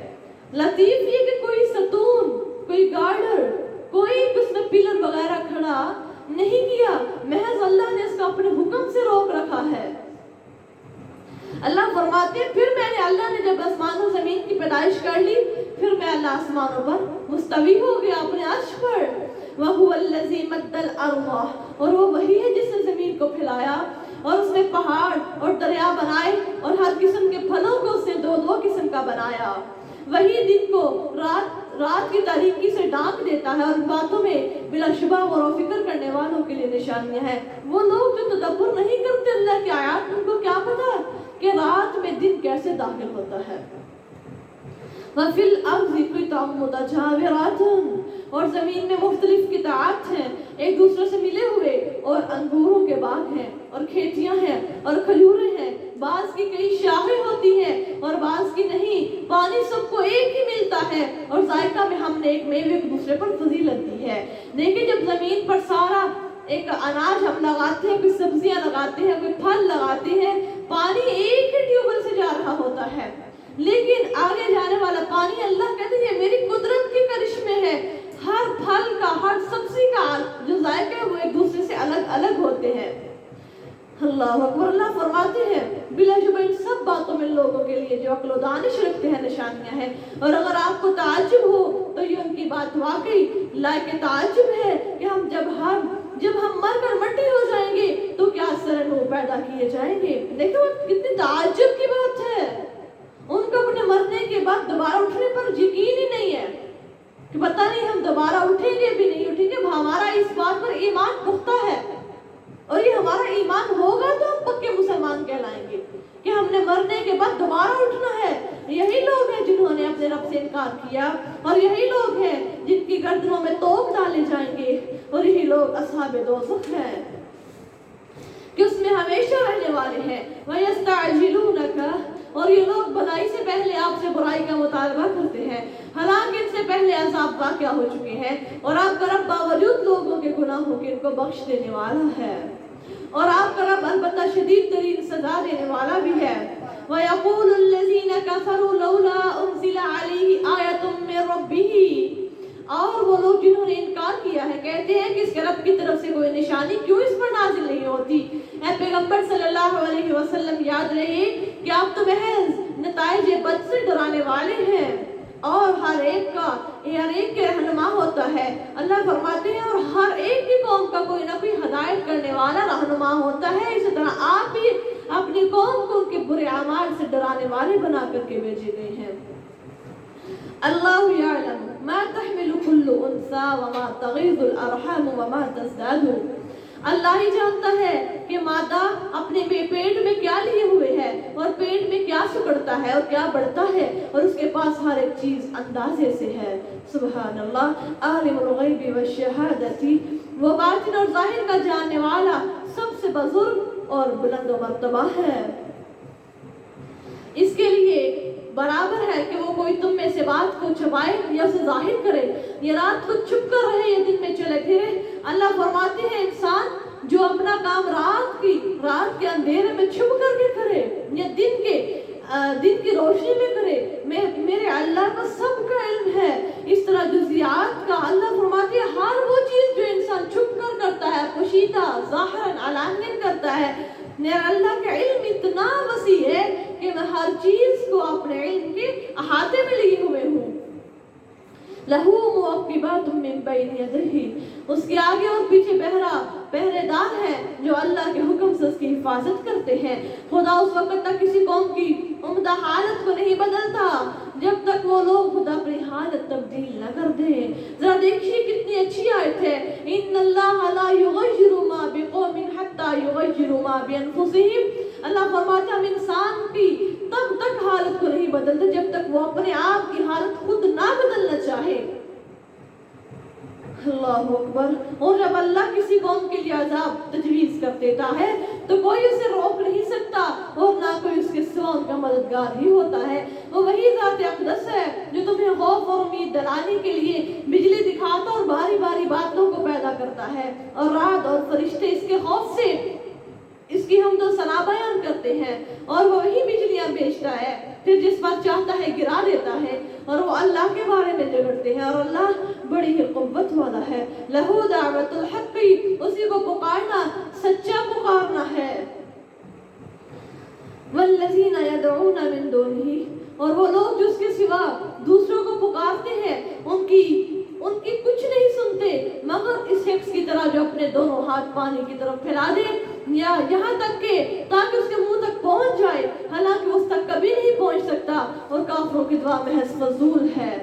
لطیف یہ کہ کوئی ستون، کوئی گارڈر، کوئی اس میں پلر وغیرہ کھڑا نہیں کیا، محض اللہ نے اس کو اپنے حکم سے روک رکھا ہے۔ اللہ فرماتے ہیں پھر اللہ نے جب آسمان و زمین کی پیدائش کر لی، پھر میں اللہ آسمانوں پر مستوی ہو گیا اپنے عرش پر۔ وَهُوَ الَّذِي مَدَّ الْأَرْضَ، اور وہ وہی ہے جس نے زمین کو پھیلایا اور اس میں پہاڑ اور دریا بنائے اور ہر قسم کے پھلوں کو اس نے دو قسم کا بنایا۔ وہی دن کو رات کی تاریکی سے ڈھانپ دیتا ہے، اور ان باتوں میں بلا شبہ غور و فکر کرنے والوں کے لیے نشانیاں ہیں۔ وہ لوگ جو تدبر نہیں کرتے اللہ کی آیات، ان کو کیا پتا کہ رات میں دن کیسے داخل ہوتا ہے۔ وَفِي الْأَرْضِ قِطَعٌ مُتَجَاوِرَاتٌ، اور زمین میں مختلف قطعات ہیں ایک دوسرے سے ملے ہوئے، اور انگوروں کے باغ ہیں اور کھیتیاں ہیں اور کھجوریں ہیں، بعض کی کئی شاخیں ہوتی ہیں اور بعض کی نہیں، پانی سب کو ایک ہی ملتا ہے، اور ذائقہ میں ہم نے ایک میوے ایک دوسرے پر فضیلت دی ہے۔ دیکھیں جب زمین پر سارا ایک اناج ہم لگاتے ہیں، کوئی سبزیاں لگاتے ہیں، کوئی پھل لگاتے ہیں، پانی ایک ہی ٹیوبل سے جا رہا ہوتا ہے، لیکن آگے جانے والا پانی اللہ کہتے ہیں یہ میری قدرت کے کرشمے ہے۔ ہر پھل کا، ہر سبزی کا جو ذائقہ ہے وہ ایک دوسرے سے الگ الگ ہوتے ہیں۔ اللہ اکبر۔ اللہ فرماتے ہیں بلا شبہ ان سب باتوں میں لوگوں کے لیے جو عقل و دانش رکھتے ہیں نشانیاں ہیں، اور اگر آپ کو تعجب ہو تو یہ ان کی بات واقعی لائق تعجب ہے کہ جب ہم مر کر مٹی ہو جائیں گے تو کیا سر نو پیدا کیے جائیں گے۔ دیکھو کتنی تعجب کی بات ہے، ان کو اپنے مرنے کے بعد دوبارہ اٹھنے پر یقین ہی نہیں ہے کہ پتہ نہیں ہم دوبارہ اٹھیں گے بھی نہیں اٹھیں گے۔ ہمارا اس بات پر ایمان پختہ ہے، اور یہ ہمارا ایمان ہوگا تو ہم پکے مسلمان کہلائیں گے کہ ہم نے مرنے کے بعد دوبارہ اٹھنا ہے۔ یہی لوگ ہیں جنہوں نے اپنے رب سے انکار کیا، اور یہی لوگ ہیں جن کی گردنوں میں توق ڈالے جائیں گے، اور یہی لوگ اصحاب دوزخ ہیں کہ اس میں ہمیشہ رہنے والے ہیں۔ وَيَسْتَعْجِلُونَكَ، اور یہ لوگ بھلائی سے پہلے آپ سے برائی کا مطالبہ کرتے ہیں، حالانکہ ان سے پہلے عذاب واقع ہو چکے ہیں، اور آپ کا رب باوجود لوگوں کے گناہوں کے ان کو بخش دینے والا ہے، اور آپ کا رب البتہ شدید ترین سزا دینے والا بھی ہے۔ وَيَقُولُ الَّذِينَ كَفَرُوا لَوْلَا أُنزِلَ عَلَيْهِ آيَةٌ مِّن رَّبِّهِ، اور وہ لوگ جنہوں نے انکار کیا ہے کہتے ہیں کہ اس کے رب کی طرف سے کوئی نشانی کیوں اس پر نازل نہیں ہوتی۔ اے پیغمبر صلی اللہ علیہ وسلم یاد رہے کہ آپ تو محض نتائج بد سے ڈرانے والے ہیں، اور ہر ایک کے رہنما ہوتا ہے۔ اللہ فرماتے ہیں اور ہر ایک کی قوم کا کوئی نہ کوئی ہدایت کرنے والا رہنما ہوتا ہے، اسی طرح آپ بھی اپنی قوم کو ان کے برے اعمال سے ڈرانے والے بنا کر کے بھیجے گئے ہیں۔ اللہ یعلم ما تحمل كل انثى وما تغیض الارحام وما تزداد، اللہ ہی جانتا ہے کہ مادہ اپنے پیٹ میں کیا لیے ہوئے ہے، اور پیٹ میں کیا سکڑتا ہے اور کیا بڑھتا ہے، اور اس کے پاس ہر ایک چیز اندازے سے ہے۔ سبحان اللہ۔ عالم الغیب والشہادۃ، وہ باطن اور ظاہر کا جاننے والا سب سے بزرگ اور بلند و مرتبہ ہے۔ اس کے لیے برابر ہے کہ وہ کوئی تم میں سے بات کو چھپائے یا اسے ظاہر کرے، یہ رات کو چھپ کر رہے یا دن میں چلے پھرے۔ اللہ فرماتے ہیں انسان جو اپنا کام رات کی رات کے اندھیرے میں چھپ کر کے کرے یا دن کی روشنی میں کرے، میرے اللہ کو سب کا علم ہے۔ اس طرح جزیات کا اللہ فرماتے ہیں ہر وہ چیز جو انسان چھپ کر کرتا ہے، پوشیدہ ظاہراً علانیاً کرتا ہے، میرا اللہ کا علم اتنا وسیع ہے کہ میں ہر چیز کو اپنے علم کے احاطے میں لیے ہوئے ہوں۔ لہو معقبات من بین یدیہ، اس کے آگے اور پیچھے پہرے دار ہیں جو اللہ کے حکم سے اس کی حفاظت کرتے ہیں۔ خدا اس وقت تک کسی قوم کی عمدہ حالت کو نہیں بدلتا جب تک وہ لوگ خود اپنی حالت تبدیل نہ کر دیں۔ ذرا دیکھیے کتنی اچھی آیت ہے، ان اللہ لا یغیر ما بقوم حتی یغیروا ما بانفسہم۔ اللہ فرماتا ہے ہم انسان کی تب تک حالت کو نہیں بدلتے جب تک وہ اپنے آپ کی حالت خود نہ بدلنا چاہے۔ اللہ اکبر۔ اور جب اللہ کسی قوم کے لیے عذاب تجویز کر دیتا ہے تو کوئی اسے روک نہیں سکتا اور نہ کوئی اس کے سوا ان کا مددگار ہی ہوتا ہے۔ وہ وہی ذات اقدس ہے جو تمہیں خوف اور امید دلانے کے لیے بجلی دکھاتا اور باری باری بادلوں کو پیدا کرتا ہے، اور رات اور فرشتے اس کے خوف سے اس کی حمد و ثنا بیان کرتے ہیں، اور وہ وہی بجلیاں بھیجتا ہے، پھر جس پر چاہتا ہے گرا دیتا ہے، اور وہ اللہ کے بارے میں جھگڑتے ہیں، اور اللہ بڑی ہی قوت والا ہے۔ لہو دعوت الحق، اسی کو پکارنا سچا پکارنا ہے۔ والذین یدعون من دونہ، اور وہ لوگ جو اس کے سوا دوسروں کو پکارتے ہیں ان کی کچھ نہیں سنتے مگر اس شخص کی طرح جو اپنے دونوں ہاتھ پانی کی طرف پھیلا دے، یا یہاں تک کہ تاکہ اس کے منہ تک پہنچ جائے، حالانکہ اس تک کبھی نہیں پہنچ سکتا، اور کافروں کی دعا محض فضول ہے۔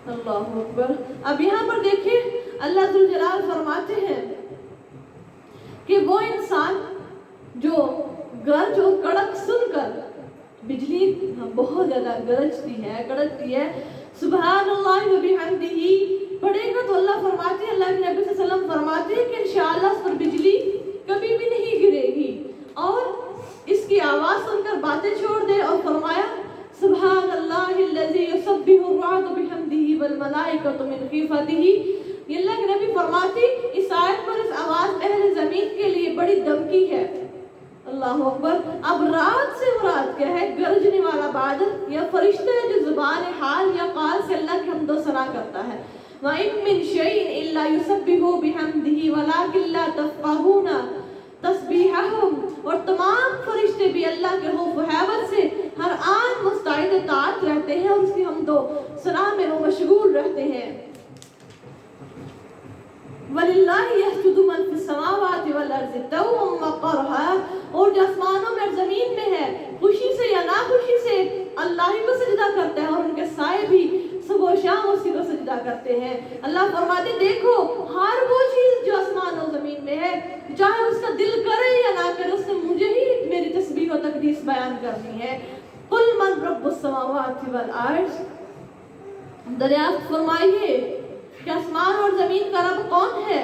اللہ اکبر۔ اب یہاں پر دیکھیں اللہ ذوالجلال فرماتے ہیں کہ وہ انسان جو گرج اور کڑک سن کر، بجلی بہت زیادہ گرجتی ہے کڑکتی ہے، سبحان اللہ و بحمدہ پڑھے گا تو اللہ فرماتے ہیں، اللہ کے نبی صلی اللہ علیہ وسلم فرماتے ہیں کہ انشاءاللہ اس پر بجلی کبھی بھی نہیں گرے گی، اور اس کی آواز سن کر باتیں چھوڑ دے، اور فرمایا سبحان اللہ الذی یسبح الرعد بحمدہ والملائکۃ من خیفتہ۔ یہ اللہ کے نبی فرماتے اس آیت پر اس آواز اہل زمین کے لیے بڑی دھمکی ہے۔ اللہ اکبر۔ اب رات سے مراد کیا ہے؟ گرجنے والا بادل یا فرشتہ جو زبان حال یا قال سے اللہ کی حمد و ثنا کرتا ہے۔ وَإِن مِّن شَيْءٍ إِلَّا يُسَبِّحُ بِحَمْدِهِ وَلَٰكِن لَّا تَفْقَهُونَ تَسْبِيحَهُمْ، اور تمام فرشتے بھی اللہ کے خوف و ہیبت سے ہر آن مستعد اطاعت رہتے ہیں اور اس کی حمد و ثنا میں وہ مشغول رہتے ہیں۔ وَلِلَّهِ يَسْجُدُ مَن فِي السَّمَاوَاتِ وَالْأَرْضِ طَوْعًا وَكَرْهًا، اور جو آسمانوں میں اور زمین میں ہے خوشی سے یا ناخوشی سے اللہ ہی کو سجدہ کرتا ہے، اور ان کے سائے بھی صبح و شام اسی کو سجدہ کرتے ہیں۔ اللہ فرماتے دیکھو ہر وہ چیز جو آسمان و زمین میں ہے، چاہے اس کا دل کرے یا نہ کرے، اس نے مجھے ہی میری تسبیح و تقدیس بیان کرنی ہے۔ قُلْ مَنْ رَبُّ السَّمَاوَاتِ وَالْأَرْضِ، دریافت فرمائیے کہ آسمان اور زمین کا رب کون ہے؟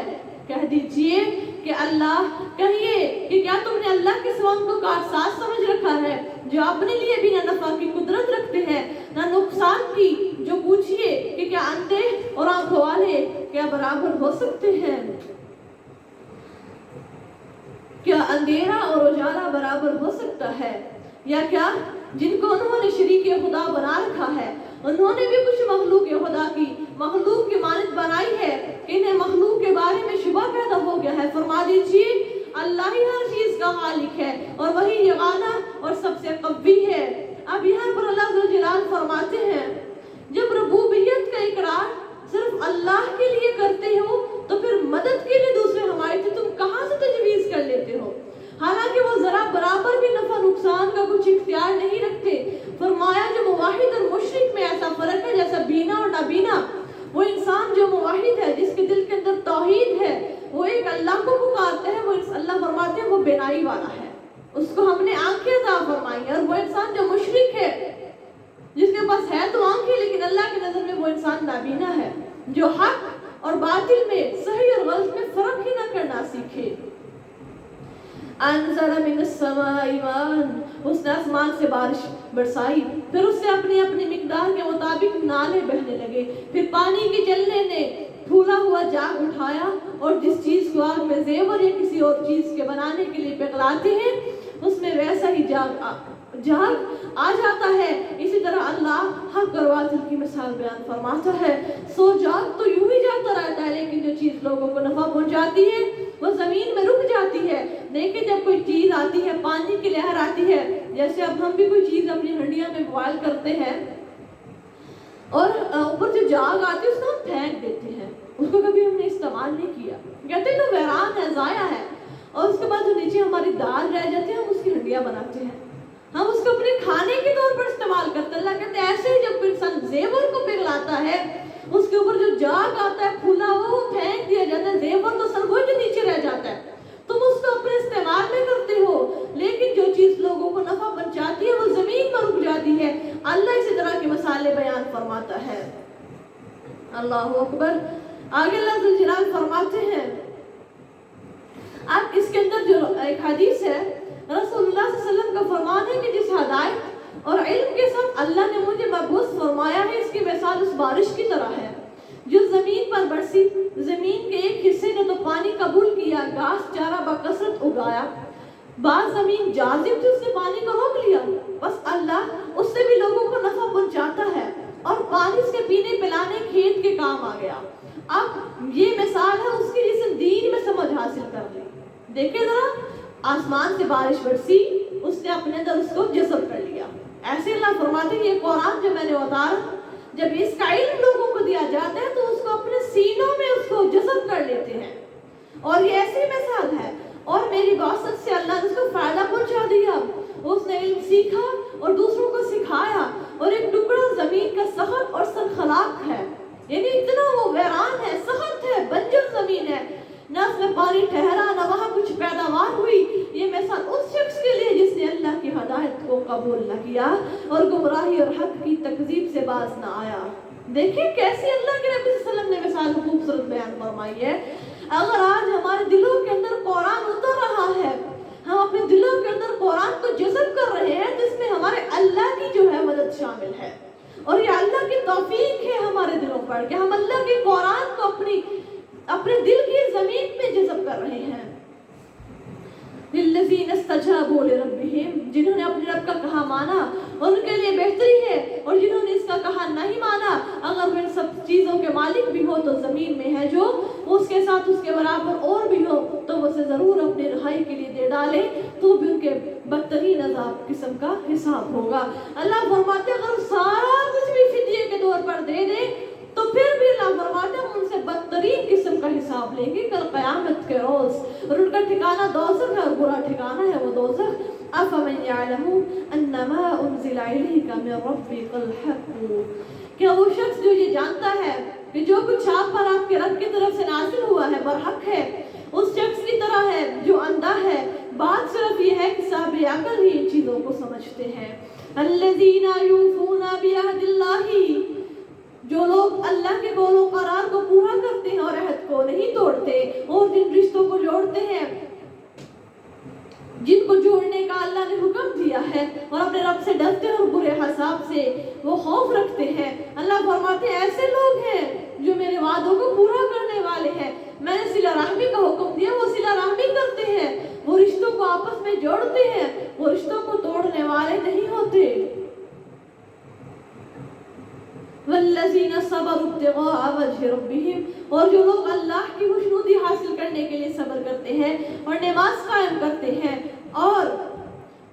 کہہ دیجئے کہ اللہ۔ کہیے کہ کیا تم نے اللہ کے سوا ان کو کارساز سمجھ رکھا ہے جو اپنے لیے بھی نہ نفع کی قدرت رکھتے ہیں نہ نقصان کی؟ جو پوچھئے کہ کیا اندھے اور آنکھوں والے کیا برابر ہو سکتے ہیں؟ کیا اندھیرا اور اجالا برابر ہو سکتا ہے؟ یا کیا جن کو انہوں نے شریک خدا بنا رکھا ہے انہوں نے بھی کچھ مخلوق خدا کی مخلوق کی مانند بنائی ہے کہ انہیں مخلوق کے بارے میں شبہ پیدا ہو گیا ہے؟ فرما دیجئے اللہ ہی ہر چیز کا خالق ہے اور وہی یگانہ اور سب سے قوی ہے۔ اب یہاں پر اللہ ذوالجلال فرماتے ہیں جب ربوبیت کا اقرار صرف اللہ کے لیے کرتے ہو تو پھر مدد کے لیے دوسرے ہمارے تم کہاں سے تجویز کر لیتے ہو؟ حالانکہ وہ ذرا برابر بھی نفع نقصان کا کچھ اختیار نہیں رکھتے۔ فرمایا جو موحد اور مشرک میں ایسا فرق ہے جیسا بینا اور نابینا۔ وہ انسان جو موحد ہے، جس کے دل کے اندر توحید ہے، وہ ایک اللہ کو پکارتا ہے، وہ اللہ فرماتے ہیں وہ بینائی والا ہے، اس کو ہم نے آنکھیں عطا فرمائی ہیں۔ اور وہ انسان جو مشرک ہے، جس کے پاس ہے تو آنکھیں لیکن اللہ کی نظر میں وہ انسان نابینا ہے، جو حق اور باطل میں صحیح اور غلط میں فرق ہی نہ کرنا سیکھے۔ انزل من السماء ماء، اس نے آسمان سے بارش برسائی، پھر اس سے اپنی اپنی مقدار کے مطابق نالے بہنے لگے، پھر پانی کے چلنے نے پھولا ہوا جاگ اٹھایا اور جس چیز کو آگ میں زیور یا کسی اور چیز کے بنانے کے لیے پگھلاتے ہیں اس میں ویسا ہی جاگ آ جاتا ہے. اسی طرح اللہ حق اور باطل کی مثال بیان فرماتا ہے. سو جاگ تو یوں ہی جاتا رہتا ہے لیکن جو چیز لوگوں کو نفع پہنچاتی ہے وہ زمین میں رک جاتی ہے. دیکھیں جب کوئی چیز آتی ہے, پانی کی لہر آتی ہے, جیسے اب ہم بھی کوئی چیز اپنی ہنڈیا میں بوائل کرتے ہیں اور اوپر جو جاگ آتی ہے اس کو ہم پھینک دیتے ہیں, اس کو کبھی ہم نے استعمال نہیں کیا, کہتے ہیں تو ویران ہے, ضائع ہے. اور اس کے بعد جو نیچے ہماری دال رہ جاتی ہے ہم اس کی ہنڈیاں بناتے ہیں, ہم اس کو اپنے کھانے کے طور پر استعمال کرتے ہیں. اللہ کہتے ہیں ایسے ہی جب انسان زیور کو پگھلاتا ہے اس کے اوپر جو جاگ آتا ہے پھولا وہ پھینک دیا جاتا ہے. زیور تو سر وہ جو نیچے رہ جاتا ہے, تم اس کو اپنے استعمال میں کرتے ہو لیکن جو چیز لوگوں کو نفع پہنچاتی ہے وہ زمین پر رک جاتی ہے. اللہ اسی طرح کی مثالیں بیان فرماتا ہے. اللہ اکبر. آگے اللہ ذو الجلال فرماتے ہیں, اب اس کے اندر جو ایک حدیث ہے رسول اللہ صلی اللہ علیہ وسلم کا فرمان ہے کہ جس ہدایت اور علم کے ساتھ اللہ نے مجھے مبعوث فرمایا ہے اس کی مثال اس بارش کی طرح ہے جو زمین پر برسی. زمین کے ایک حصے نے تو پانی قبول کیا, گھاس چارہ بکثرت اگایا. بعض زمین جاذب تھی, اس نے پانی کو روک لیا, بس اللہ اس سے بھی لوگوں کو نفع پہنچاتا ہے اور پانی اس کے پینے پلانے کھیت کے کام آ گیا. اب یہ مثال ہے اس کی جس نے دین میں سمجھ حاصل کر لی. دیکھیں ذرا, آسمان سے بارش برسی, اس نے اپنے اندر اس کو جذب کر لیا. ایسے اللہ فرماتے ہیں یہ قرآن جو میں نے اتارا جب اس کا علم لوگوں کو دیا جاتا ہے تو اس کو اپنے سینوں میں اس کو جذب کر لیتے ہیں. اور یہ ایسی مثال ہے اور میری واسط سے اللہ نے اس کو فائدہ پہنچا دیا. اس نے علم سیکھا اور دوسروں کو سکھایا اور ایک ٹکڑا زمین کا سخت اور سرخلاق ہے, یعنی اتنا وہ ویران ہے, سخت ہے, بنجر زمین ہے, نہ اس میں پانی ٹھہرا نہ وہاں کچھ پیداوار ہوئی. یہ مثال اس شخص کے لیے جس نے اللہ کی ہدایت کو قبول نہ کیا اور گمراہی اور حق کی تکذیب سے باز نہ آیا. دیکھیں کیسی اللہ کے نبی صلی اللہ علیہ وسلم نے مثال خوبصورت بیان فرمائی ہے. اگر آج ہمارے دلوں کے اندر قرآن اتر رہا ہے, ہم اپنے دلوں کے اندر قرآن کو جذب کر رہے ہیں تو اس میں ہمارے اللہ کی جو ہے مدد شامل ہے اور یہ اللہ کی توفیق ہے ہمارے دلوں پر کہ ہم اللہ کے قرآن کو اپنے دل کی زمین میں جذب کر رہے ہیں. للذین استجابوا لربہم, جنہوں نے اپنے رب کا کہا مانا ان کے لیے بہتری ہے, اور جنہوں نے اس کا کہا نہیں مانا اگر وہ ان سب چیزوں کے مالک بھی ہو تو زمین میں ہے جو اس کے ساتھ اس کے برابر اور بھی ہو تو وہ اسے ضرور اپنی رہائی کے لیے دے ڈالے تو بھی ان کے بدترین عذاب قسم کا حساب ہوگا. اللہ فرماتے اگر سارا کچھ بھی فدیے کے طور پر دے دے تو پھر بھی اللہ فرماتے ہم ان سے بدترین قسم کا حساب لیں گے کل قیامت کے روز, اور ان کا ٹھکانہ دوزخ ہے اور برا ٹھکانہ ہے وہ دوزخ. افمن یعلم انما انزل الیک من ربک الحق, کیا وہ شخص جو یہ جانتا ہے کہ جو کچھ آپ پر آپ کے رب کی طرف سے نازل ہوا ہے برحق ہے, اس شخص کی طرح ہے جو اندھا ہے. بات صرف یہ ہے کہ صاحب عقل ہی ان چیزوں کو سمجھتے ہیں. الذین یوفون بعہد اللہ, جو لوگ اللہ کے قول و قرار کو پورا کرتے ہیں اور عہد کو نہیں توڑتے, اور جن رشتوں کو جوڑتے ہیں جن کو جوڑنے کا اللہ نے حکم دیا ہے, اور اپنے رب سے ڈرتے ہیں اور برے حساب سے وہ خوف رکھتے ہیں. اللہ فرماتے ہیں ایسے لوگ ہیں جو میرے وعدوں کو پورا کرنے والے ہیں. میں نے صلہ رحمی کا حکم دیا, وہ صلہ رحمی کرتے ہیں, وہ رشتوں کو آپس میں جوڑتے ہیں, وہ رشتوں کو توڑنے والے نہیں ہوتے. والذین صبروا ابتغاء وجہ ربہم, اور جو لوگ اللہ کی خوشنودی حاصل کرنے کے لیے صبر کرتے ہیں اور نماز قائم کرتے ہیں, اور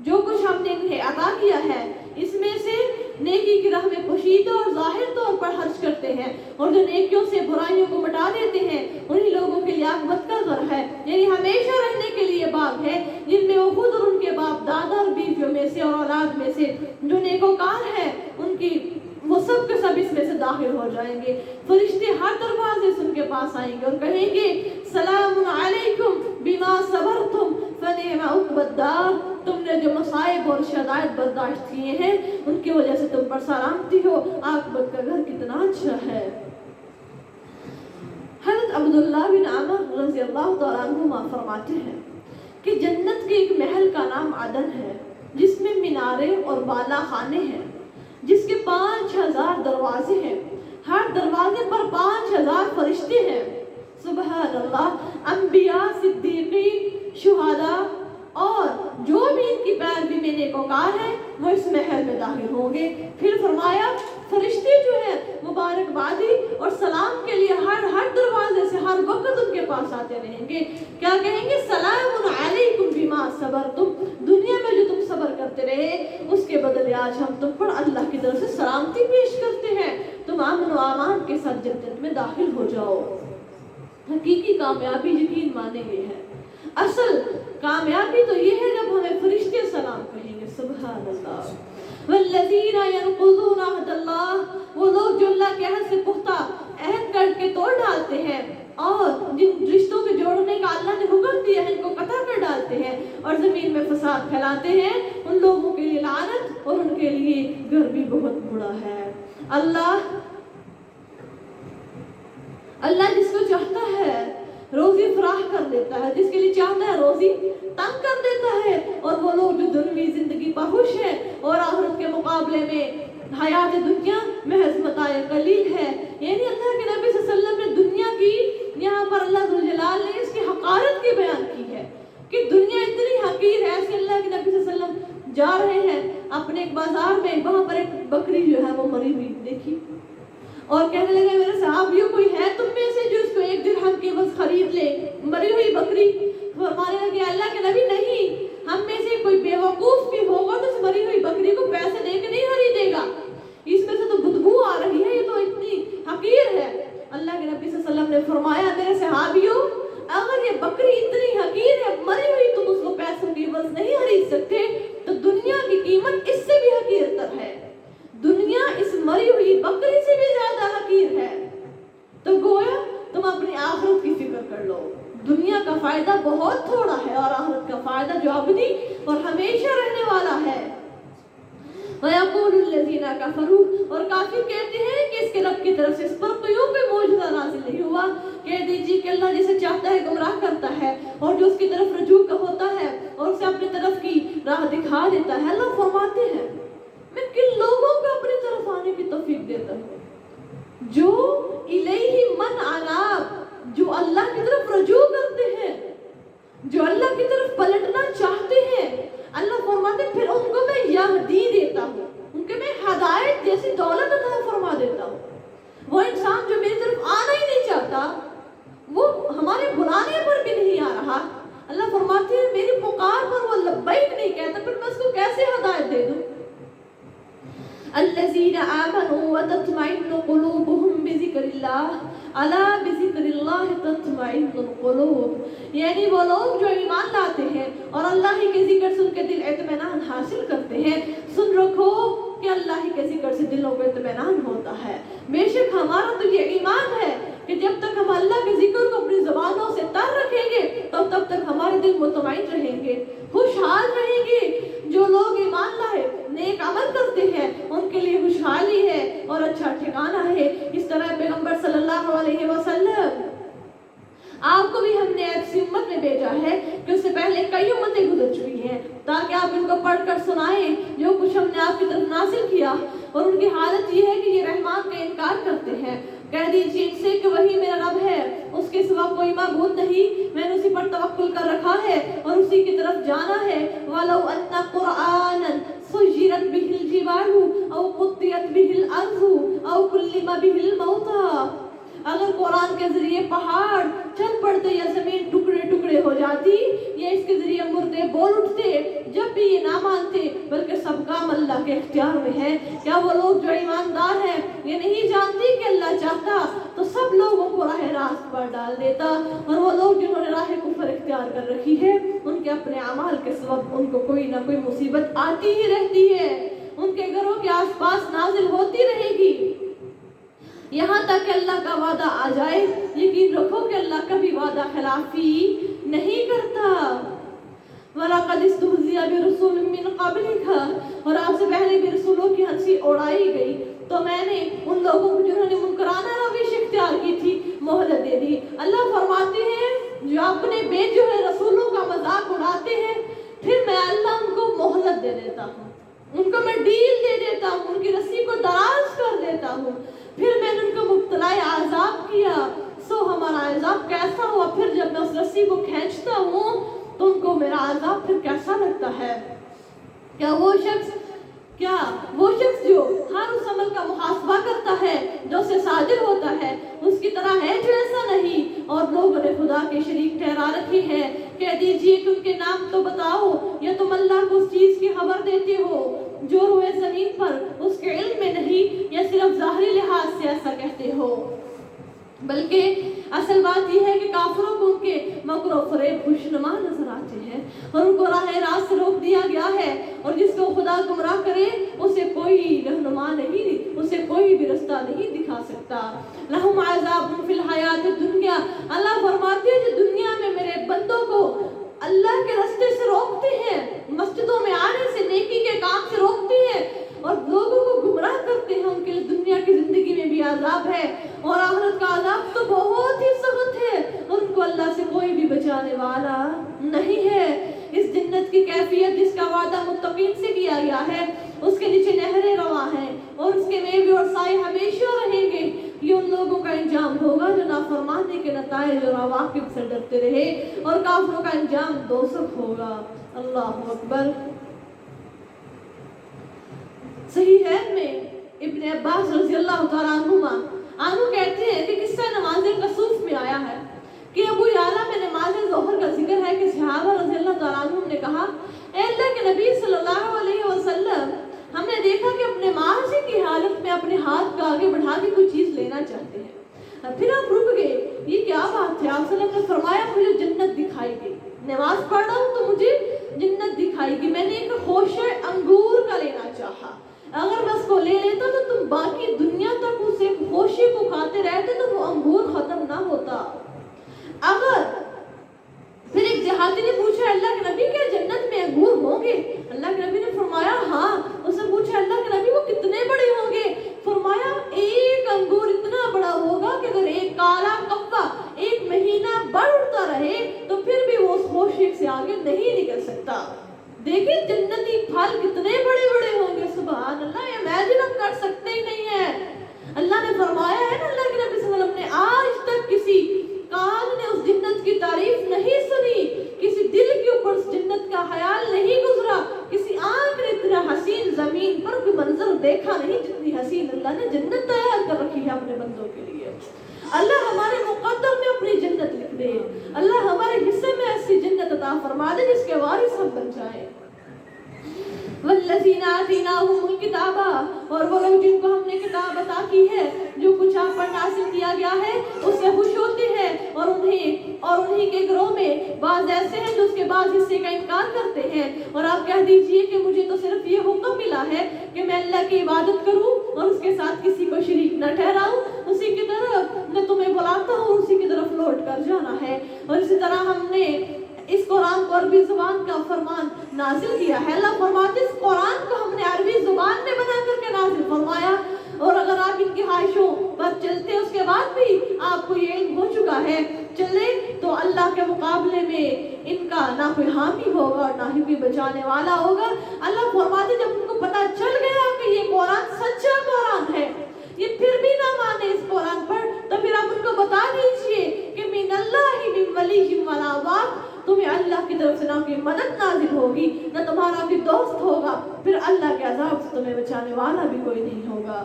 جو کچھ ہم نے انہیں عطا کیا ہے اس میں سے نیکی کی راہ میں پوشیدہ اور ظاہر طور پر خرچ کرتے ہیں, اور جو نیکیوں سے برائیوں کو مٹا دیتے ہیں انہی لوگوں کے لیے عاقبت کا گھر ہے, یعنی ہمیشہ رہنے کے لیے باغ ہے جن میں وہ خود اور ان کے باپ دادا اور بیویوں میں سے اور اولاد میں سے جو نیکوکار ہے ان کی وہ سب کے سب اس میں سے داخل ہو جائیں گے. فرشتے ہر دروازے سے ان کے پاس آئیں گے اور کہیں گے سلام علیکم بما صبرتم فنعم عقبی الدار, تم نے جو مصائب اور شدائد برداشت کیے ہیں ان کی وجہ سے تم پر سلامتی ہو, عاقبت کا گھر کتنا اچھا ہے. حضرت عبداللہ بن عمر رضی اللہ تعالیٰ عنہما فرماتے ہیں کہ جنت کے ایک محل کا نام عدن ہے جس میں مینارے اور بالا خانے ہیں, جس کے 5000 دروازے ہیں. ہر دروازے پر 5000 فرشتے ہیں. سبحان اللہ. انبیاء، صدیقین، شہداء اور جو بھی ان کی پیروی میں نیکوکار ہیں وہ اس محل میں داخل ہوں گے. پھر فرمایا فرشتے جو ہیں مبارکبادی اور سلام کے لیے ہر دروازے سے ہر وقت ان کے پاس آتے رہیں گے. کیا کہیں گے؟ سلام علیکم بما صبرتم. دنیا میں جو تم صبر کرتے رہے اس کے بدلے آج ہم تم پر اللہ کی طرف سے سلامتی پیش کرتے ہیں. تم امن و امان کے ساتھ جنت میں داخل ہو جاؤ. حقیقی کامیابی یقین مانے یہ ہے. اصل کامیابی تو یہ ہے جب ہمیں فرشتے سلام کہیں گے. سبحان اللہ. والذین ینقضون عہد اللہ. وہ لوگ جو اللہ کے عہد سے پختہ عہد کر کے توڑ ڈالتے ہیں اور جن رشتوں کے جوڑنے کا اللہ نے حکم دیا ہے ان کو قطع کر ڈالتے ہیں اور زمین میں فساد پھیلاتے ہیں، ان لوگوں کے لیے لعنت اور ان کے لیے گھر بھی بہت برا ہے. اللہ جس کو چاہتا ہے روزی فراہ کر دیتا ہے، جس کے لیے چاہتا ہے روزی تنگ کر دیتا ہے. اور وہ لوگ جو دنیوی زندگی پہوش ہے اور آخرت کے مقابلے میں حیات دنیا محض متاع قلیل ہے. یعنی اللہ کے نبی صلی اللہ علیہ وسلم نے دنیا کی، یہاں پر اللہ ذوالجلال نے اس کی حقارت کی بیان کی ہے کہ دنیا اتنی حقیر ہے. ایسے اللہ کے نبی صلی اللہ علیہ وسلم جا رہے ہیں اپنے ایک بازار میں، وہاں پر ایک بکری جو ہے وہ مری ہوئی دیکھی اور کہنے لگے میرے صحابیوں کوئی ہے تم میں سے جو اس کو 1 درہم کے بس خرید لے، مری ہوئی بکری. فرمانے لگے اللہ کے نبی نہیں، ہم میں سے کوئی بیوقوف بھی ہوگا تو اس مری ہوئی بکری کو پیسے دے کے نہیں خریدے گا، اس میں سے تو بدبو آ رہی ہے، یہ تو اتنی حقیر ہے. اللہ کے نبی صلی اللہ علیہ وسلم نے فرمایا میرے صحابیوں اگر یہ بکری اتنی حقیر ہے، مری ہوئی تم اس کو پیسوں کی عوض نہیں خرید سکتے تو دنیا کی قیمت اس سے بھی حقیر تر ہے. دنیا اس مری ہوئی بکری سے بھی زیادہ حقیر ہے. تو گویا تم اپنی آخرت کی فکر کر لو. دنیا کا فائدہ بہت تھوڑا ہے اور آخرت کا فائدہ جو ابدی اور ہمیشہ رہنے والا ہے. وَيَقُولُ الَّذِينَ كَفَرُوا. اور کافر کہتے ہیں کہ اس کے رب کی طرف سے اس پر کوئی معجزہ نازل نہیں ہوا. کہہ دیجیے کہ اللہ جسے چاہتا ہے گمراہ کرتا ہے اور جو اس کی طرف رجوع ہوتا ہے اور اسے اپنی طرف کی راہ دکھا دیتا ہے. اللہ فرماتے ہیں میں کن لوگوں کو اپنی طرف آنے کی توفیق دیتا ہوں؟ جو الیہ من اناب، جو اللہ کی طرف رجوع کرتے ہیں، جو اللہ کی طرف پلٹنا چاہتے ہیں. اللہ فرماتے ہیں پھر ان کو میں یہدی دیتا ہوں، ان کے میں ہدایت جیسی دولت عطا فرما دیتا ہوں. وہ انسان جو میری طرف آنا ہی نہیں چاہتا، وہ ہمارے بلانے پر بھی نہیں آ رہا، اللہ فرماتے ہیں میری پکار پر وہ لبیک نہیں کہتا، پھر میں اس کو کیسے ہدایت دے دوں؟ الذین آمنوا وتطمئن قلوبهم بذکر اللہ الا بذکر اللہ تطمئن القلوب. یعنی وہ لوگ جو ایمان لاتے ہیں اور اللہ ہی کے ذکر سے ان کے دل اطمینان حاصل کرتے ہیں. سن رکھو کہ اللہ ہی کے ذکر سے دلوں کو اطمینان ہوتا ہے. بے شک ہمارا تو یہ ایمان ہے کہ جب تک ہم اللہ کے ذکر کو اپنی زبانوں سے تر رکھیں گے تب تک ہمارے دل مطمئن رہیں گے، خوشحال رہیں گے. جو لوگ ایمان لائے نیک عمل کرتے ہیں ان کے لیے خوشحالی ہے اور اچھا ٹھکانہ ہے. اس طرح پیغمبر صلی اللہ علیہ وسلم آپ کو بھی ہم نے ایسی امت میں بھیجا ہے کہ اس سے پہلے کئی امتیں گزر چکی ہیں تاکہ آپ ان کو پڑھ کر سنائیں جو کچھ ہم نے آپ کی طرف نازل کیا. اور ان کی حالت یہ ہے کہ یہ رحمان کا انکار کرتے ہیں. کہہ دیجیے ان سے کہ وہی میرا رب ہے، اس کے سوا کوئی معبود نہیں، میں نے اسی پر توکل کر رکھا ہے اور اسی کی طرف جانا ہے. وَلَوْ أَنَّ قُرْآنًا سُيِّرَتْ بِهِ الْجِبَالُ أَوْ قُطِّعَتْ بِهِ الْأَرْضُ أَوْ كُلِّمَ بِهِ الْمَوْتَى. اگر قرآن کے ذریعے پہاڑ چل پڑتے یا زمین ٹکڑے ٹکڑے ہو جاتی یا اس کے ذریعے مردے بول اٹھتے، جب بھی یہ نہ مانتے، بلکہ سب کام اللہ کے اختیار میں ہے. کیا وہ لوگ جو ایماندار ہیں یہ نہیں جانتے کہ اللہ چاہتا تو سب لوگوں کو راہ راست پر ڈال دیتا؟ اور وہ لوگ جنہوں نے راہ کفر اختیار کر رکھی ہے ان کے اپنے اعمال کے سبب ان کو کوئی نہ کوئی مصیبت آتی ہی رہتی ہے، ان کے گھروں کے آس پاس نازل ہوتی رہے گی یہاں تک کہ اللہ کا وعدہ آ جائے. یقین رکھو کہ اللہ کبھی وعدہ خلافی نہیں کرتا. وَلَقَدِ اسْتُهْزِئَ بِرُسُولٍ مِّن قَبْلِكَ. اور آپ سے پہلے بھی رسولوں کی ہنسی اڑائی گئی تو میں نے ان لوگوں کو جنہوں نے منکرانہ روش اختیار کی تھی مہلت دے دی. اللہ فرماتے ہیں جو اپنے بھیجے ہوئے رسولوں کا مذاق اڑاتے ہیں پھر میں اللہ ان کو مہلت دے دیتا ہوں. ان کو میں ڈیل دے دیتا ہوں، ان کی رسی کو دراز کر دیتا ہوں، پھر میں نے ان کو مبتلا عذاب کیا، سو ہمارا عذاب کیسا ہوا؟ پھر جب میں اس رسی کو کھینچتا ہوں تو ان کو میرا عذاب پھر کیسا لگتا ہے؟ کیا وہ شخص جو ہر اس عمل کا محاسبہ کرتا ہے جو اسے صادر ہوتا ہے، اس کی طرح ہے جو ایسا نہیں؟ اور لوگوں نے خدا کے شریک ٹھہرا رکھی ہے۔ کہہ دیجئے کہ ان کے نام تو بتاؤ، یا تم اللہ کو اس چیز کی خبر دیتے ہو جو روئے زمین پر اس کے علم میں نہیں، یا صرف ظاہری لحاظ سے ایسا کہتے ہو؟ بلکہ اصل بات یہ ہے کہ کافروں کو ان کے مکر و فریب خوشنما نظر آتے ہیں اور ان کو راہ راست سے روک دیا گیا ہے، اور جس کو خدا گمراہ کرے اسے کوئی رہنما نہیں، اسے کوئی بھی رستہ نہیں دکھا سکتا۔ لہم عذاب فی الحیات الدنیا، اللہ فرماتے ہیں جو دنیا میں میرے بندوں کو اللہ کے رستے سے روکتے ہیں، مسجدوں میں آنے سے، نیکی کے کام سے روکتے ہیں اور لوگوں کو گمراہ کرتے ہیں، ان کے لیے دنیا کی زندگی میں بھی عذاب ہے، اور آخرت کا عذاب تو بہت ہی سخت ہے، اور ان کو اللہ سے کوئی بھی بچانے والا نہیں ہے۔ اس جنت کی کیفیت جس کا وعدہ متقین سے کیا گیا ہے، اس کے نیچے نہریں رواں ہیں اور اس کے میوے اور سائے ہمیشہ رہیں گے، یہ ان لوگوں کا انجام ہوگا جو نافرمانی کے نتائج اور عواقب سے ڈرتے رہے، اور کافروں کا انجام دوزخ ہوگا۔ اللہ اکبر۔ صحیح ہے میں ابن عباس رضی اللہ تعالیٰ عنہ کہتے ہیں کہ قصہ نماز کسوف میں آیا ہے کہ ابو یعلا میں نماز ظہر کا ذکر ہے کہ صحابہ رضی اللہ تعالیٰ عنہ نے کہا، اے اللہ کے نبی صلی اللہ علیہ وسلم، ہم نے دیکھا کہ اپنے معاصی کی حالت میں اپنے ہاتھ کا آگے بڑھا کے کوئی چیز لینا چاہتے ہیں، پھر آپ رک گئے، یہ کیا بات ہے؟ آپ صلی اللہ علیہ وسلم نے فرمایا مجھے جنت دکھائی گئی، نماز پڑھ رہا ہوں تو مجھے جنت دکھائی گئی، میں نے ایک خوشہ انگور کا لینا چاہا، اگر میں اس کو لے لیتا تو تم باقی دنیا تک اس ایک خوشی کو کھاتے رہتے تو وہ انگور ختم نہ ہوتا۔ اگر پھر ایک دیہاتی نے پوچھا اللہ کے نبی کیا جنت میں انگور ہوں گے؟ اللہ کے نبی نے فرمایا ہاں۔ اس نے پوچھا اللہ کے نبی وہ کتنے بڑے ہوں گے؟ فرمایا ایک انگور اتنا بڑا ہوگا کہ اگر ایک کالا کبا ایک مہینہ بڑھتا رہے تو پھر بھی وہ اس خوشی سے آگے نہیں نکل سکتا۔ دیکھیں جنتی پھل کتنے بڑے بڑے ہوں گے، سبحان اللہ، امیجن ہم کر سکتے ہی نہیں ہیں۔ اللہ نے فرمایا ہے نا، اللہ کے نبی صلی اللہ علیہ وسلم نے آج تک کسی کان نے اس جنت کی تعریف نہیں سنی، کسی دل کے اوپر اس جنت کا خیال نہیں گزرا، کسی آنکھ نے اتنا حسین زمین پر کوئی منظر دیکھا نہیں جتنی حسین اللہ نے جنت تیار کر رکھی ہے اپنے بندوں کے لیے۔ اللہ ہمارے مقدر میں اپنی جنت لکھ دے، اللہ ہمارے حصے میں ایسی جنت عطا فرما دے جس کے وارث ہم بن جائیں۔ والذین آتیناہم الکتاب، اور وہ لوگ جن کو ہم نے کتاب عطا کی ہے، جو کچھ آپ پر نازل کیا گیا ہے اس سے خوش ہوتے ہیں، اور انہیں کے گروہ میں بعض ایسے ہیں جو اس کے بعض حصے کا انکار کرتے ہیں، اور آپ کہہ دیجئے کہ مجھے تو صرف یہ حکم ملا ہے کہ میں اللہ کی عبادت کروں اور اس کے ساتھ کسی کو شریک نہ ٹھہراؤں، اسی کی طرف میں تمہیں بلاتا ہوں، اسی کی طرف لوٹ کر جانا ہے۔ اور اسی طرح ہم نے اس قرآن کو عربی زبان کا فرمان نازل کیا ہے۔ اللہ فرماتے اس قرآن کو ہم نے عربی زبان میں بنا کر کے نازل فرمایا، اور اگر آپ ان کی خواہشوں پر چلتے اس کے بعد بھی آپ کو یہ علم ہو چکا ہے، چلے تو اللہ کے مقابلے میں ان کا نہ کوئی حامی ہوگا اور نہ ہی کوئی بچانے والا ہوگا۔ اللہ فرماتے جب ان کو پتہ چل گیا کہ یہ قرآن سچا قرآن ہے، یہ پھر بھی نہ مانے اس قرآن پر، تو پھر آپ ان کو بتا دیجئے کہ من اللہ من ولی ولا واق، تمہیں اللہ کی طرف سے نہ کوئی مدد نازل ہوگی نہ تمہارا کوئی دوست ہوگا، پھر اللہ کے عذاب سے تمہیں بچانے والا بھی کوئی نہیں ہوگا۔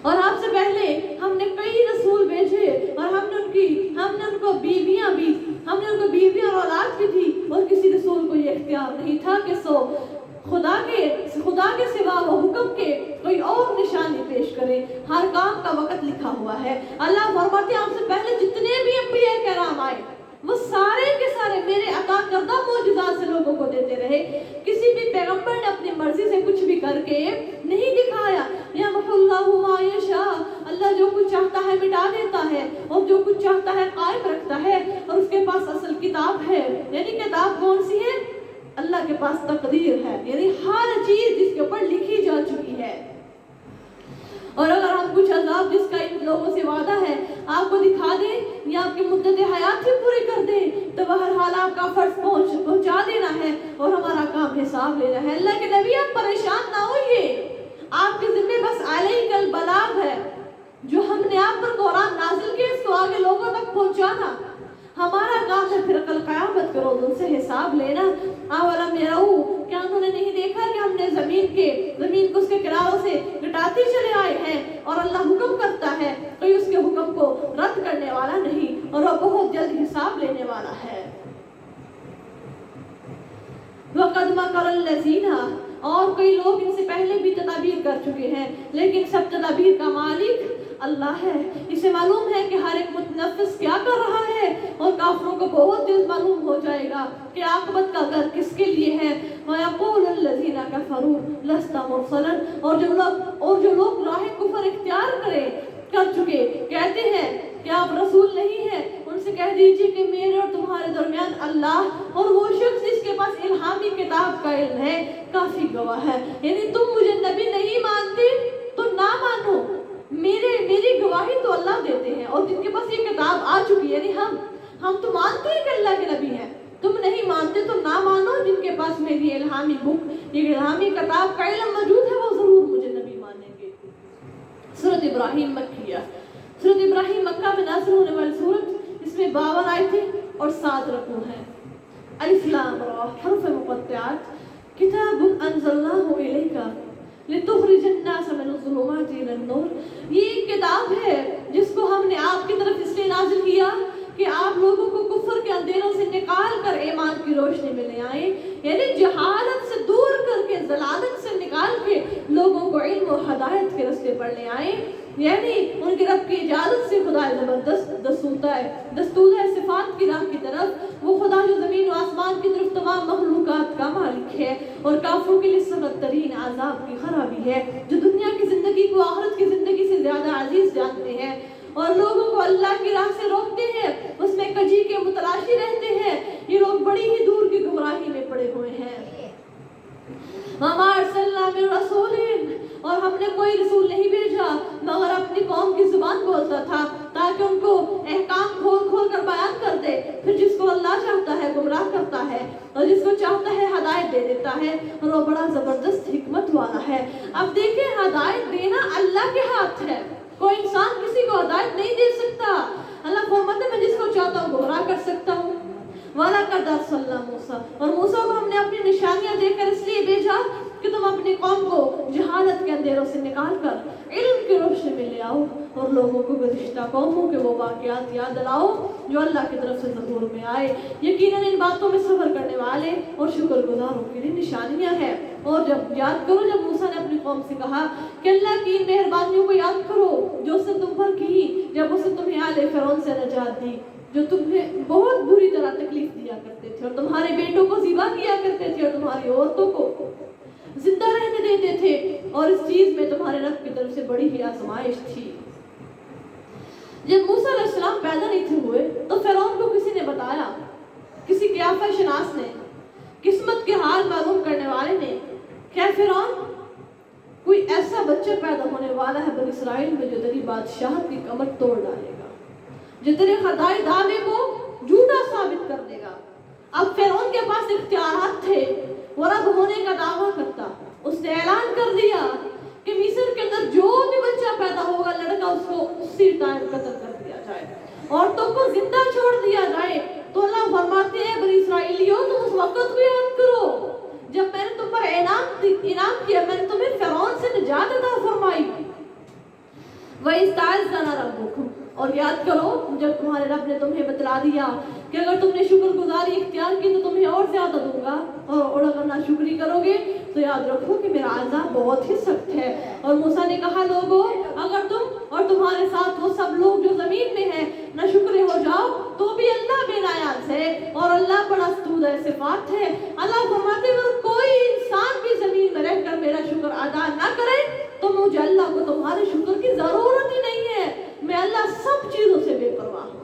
اور آپ سے پہلے ہم نے کئی رسول بھیجے، اور ہم نے ان کو بیویاں اور اولاد بھی تھی، اور کسی رسول کو یہ اختیار نہیں تھا کہ خدا کے سوا وہ حکم کے کوئی اور نشانی پیش کرے، ہر کام کا وقت لکھا ہوا ہے۔ اللہ فرماتے ہیں آپ سے پہلے جتنے بھی انبیاء کرام آئے وہ سارے کے سارے میرے عطا کردہ معجزات سے لوگوں کو دیتے رہے، کسی بھی پیغمبر نے اپنی مرضی سے کچھ بھی کر کے نہیں دکھایا۔ یمحو اللہ ما یشاء، اللہ جو کچھ چاہتا ہے مٹا دیتا ہے، اور جو کچھ چاہتا ہے قائم رکھتا ہے، اور اس کے پاس اصل کتاب ہے۔ یعنی کتاب کون سی ہے؟ اللہ کے پاس تقدیر ہے، یعنی ہر چیز جس کے اوپر لکھی جا چکی ہے۔ اور اگر ہم کچھ عذاب جس کا ان لوگوں سے وعدہ ہے آپ کو دکھا دیں یا آپ کی مدت حیات ہی پوری کر دیں، تو بہرحال آپ کا فرض پہنچا دینا ہے، اور ہمارا کام حساب لینا ہے۔ اللہ کے نبی آپ پریشان نہ ہوئیے، آپ کے ذمہ بس علیک البلاغ ہے، جو ہم نے آپ پر قرآن نازل کیا اس کو آگے لوگوں تک پہنچانا ہمارا کام ہے۔ پھر کل قیامت کے روز ان سے حساب لینا۔ اولم یروا، کیا انہوں نے نہیں دیکھا کہ ہم نے زمین کو اس کے کناروں سے گٹاتے چلے آئے ہیں، اور اللہ حکم کرتا ہے کوئی اس کے حکم کو رد کرنے والا نہیں، اور وہ بہت جلد حساب لینے والا ہے۔ وَقَدْ مَكَرَ الَّذِينَ، اور کئی لوگ ان سے پہلے بھی تدابیر کر چکے ہیں، لیکن سب تدابیر کا مالک اللہ ہے۔ اسے معلوم ہے کہ ہر ایک متنفس کیا کر رہا ہے، اور کافروں کو بہت جلد معلوم ہو جائے گا کہ عاقبت کا گھر کس کے لیے ہے۔ وَيَقُولُ الَّذِينَ كَفَرُوا لَسْتَ مُرْسَلًا، اور جو لوگ راہ کفر اختیار کر چکے کہتے ہیں کہ آپ رسول نہیں ہیں، ان سے کہہ دیجئے کہ میرے اور تمہارے درمیان اللہ اور وہ شخص جس کے پاس الہامی کتاب کا علم ہے کافی گواہ ہے۔ یعنی تم مجھے نبی نہیں مانتے تو نہ مانو، میری گواہی تو اللہ دیتے ہیں، اور جن کے پاس یہ کتاب آ چکی، یعنی ہم تو مانتے ہیں کہ اللہ کے نبی ہیں، تم نہیں مانتے تو نہ مانو، جن کے پاس میری الہامی بک، یہ الہامی کتاب کا علم موجود ہے وہ ضرور مجھے نبی مانیں گے۔ سورۃ ابراہیم مکیہ، سورۃ ابراہیم مکہ میں نازل ہونے والی سورت، اس میں 52 آیتیں اور 7 رکوع ہیں۔ الف لام را، حروف مقطعات۔ کتاب انزلناہ الیک لتخرج الناس من الظلمات الى النور، یہ ایک کتاب ہے جس کو ہم نے آپ کی طرف اس لیے نازل کیا کہ آپ لوگوں کو کفر کے اندھیروں سے نکال کر ایمان کی روشنی میں لے آئیں، یعنی جہالت سے دور کر کے، ضلالت سے نکال کے لوگوں کو علم و ہدایت کے راستے پر لے آئیں، یعنی ان کے رب کی اجازت سے خدا زبردست دستور ہے صفات کی راہ کی طرف، وہ خدا جو زمین و آسمان کی طرف تمام مخلوقات کا مالک ہے، اور کافروں کے لیے سخت ترین عذاب کی خرابی ہے، جو دنیا کی زندگی کو آخرت کی زندگی سے زیادہ عزیز جانتے ہیں، اور لوگوں کو اللہ کی راہ سے روکتے ہیں، اس میں کجی کے متلاشی رہتے ہیں، یہ لوگ بڑی ہی دور کی گمراہی میں پڑے ہوئے ہیں۔ وَمَا أَرْسَلْنَا مِن رَّسُولٍ، اور ہم نے کوئی رسول نہیں بھیجا مگر اپنی قوم کی زبان بولتا تھا تاکہ ان کو احکام کھول کھول کر بیان کر دے، پھر جس کو اللہ چاہتا ہے گمراہ کرتا ہے، اور جس کو چاہتا ہے ہدایت دے دیتا ہے، اور وہ بڑا زبردست حکمت والا ہے۔ اب دیکھیں، ہدایت دینا اللہ کے ہاتھ ہے، کوئی انسان کسی کو ہدایت نہیں دے سکتا۔ اللہ فرماتا ہے میں جس کو چاہتا ہوں گمراہ کر سکتا ہوں۔ وَلَقَدْ أَرْسَلْنَا مُوسَىٰ، اور موسیٰ کو ہم نے اپنی نشانیاں دے کر اس لیے بھیجا کہ تم اپنی قوم کو جہالت کے اندھیروں سے نکال کر علم کی روشنی میں لے آؤ، اور لوگوں کو گزشتہ قوموں کے وہ واقعات یاد دلاؤ جو اللہ کی طرف سے ظہور میں آئے۔ یقیناً ان باتوں میں صبر کرنے والے اور شکر گزاروں کے لیے نشانیاں ہیں۔ اور جب یاد کرو، جب موسیٰ نے اپنی قوم سے کہا کہ اللہ کی مہربانیوں کو یاد کرو جو اس نے تم پر کی، جب اس نے تمہیں آل فرعون سے نجات دی، جو تمہیں بہت بری طرح تکلیف دیا کرتے تھے، اور تمہارے بیٹوں کو ذبح کیا کرتے تھے، اور تمہاری عورتوں کو زندہ رہنے دیتے تھے، اور اس چیز میں تمہارے رب کی طرف سے بڑی ہی آزمائش تھی۔ جب موسیٰ علیہ السلام پیدا نہیں تھے ہوئے تو فرعون کو کسی نے بتایا، کسی قیافہ شناس نے، قسمت کے حال معلوم کرنے والے نے، کہ فرعون کوئی ایسا بچہ پیدا ہونے والا ہے بنی اسرائیل میں جو تیری بادشاہت کی کمر توڑ ڈالے گا، جو تیرے خدائی دعوے کو جھوٹا ثابت کر دے گا۔ اب فرعون کے پاس اختیارات تھے، وہ رب ہونے کا دعویٰ کرتا، اس نے اعلان کر دیا کہ مصر کے اندر جو بھی بچہ پیدا ہوگا لڑکا، اس کو اسی ٹائم قتل کر دیا جائے، عورتوں کو زندہ چھوڑ دیا جائے۔ تو اللہ فرماتے ہیں بنی اسرائیلیوں، تم اس وقت کو یاد کرو جب میں نے تم پر انعام کیا، میں نے تمہیں فرعون سے نجات عطا فرمائی۔ وَإِسْتَعَذَّنَ رَبُّكُمْ، اور یاد کرو جب تمہارے رب نے تمہیں بتلا دیا کہ اگر تم نے شکر گزاری اختیار کی تو تمہیں اور زیادہ دوں گا، اور اگر ناشکری کرو گے تو یاد رکھو کہ میرا عذاب بہت ہی سخت ہے۔ اور موسیٰ نے کہا لوگوں، اگر تم اور تمہارے ساتھ وہ سب لوگ جو زمین میں ہیں ناشکرے ہو جاؤ تو بھی اللہ بے نیاز ہے، اور اللہ بڑا ستود صفات ہے۔ اللہ فرماتے ہیں اگر کوئی انسان بھی زمین میں رہ کر میرا شکر ادا نہ کرے تو مجھے اللہ کو تمہارے شکر کی ضرورت ہی نہیں ہے، میں اللہ سب چیزوں سے بے پرواہ ہوں۔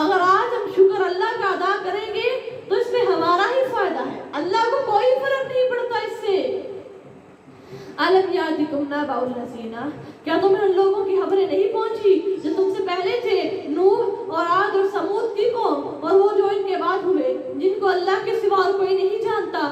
اگر آج ہم شکر اللہ کا ادا کریں گے تو اس میں ہمارا ہی فائدہ ہے، اللہ کو کوئی فرق نہیں پڑتا اس سے۔ أَلَمْ يَأْتِكُمْ نَبَأُ الَّذِينَ، کیا تمہیں ان لوگوں کی خبریں نہیں پہنچی جو تم سے پہلے تھے، نوح اور عاد اور سمود کی قوم، اور وہ جو ان کے بعد ہوئے جن کو اللہ کے سوا اور کوئی نہیں جانتا،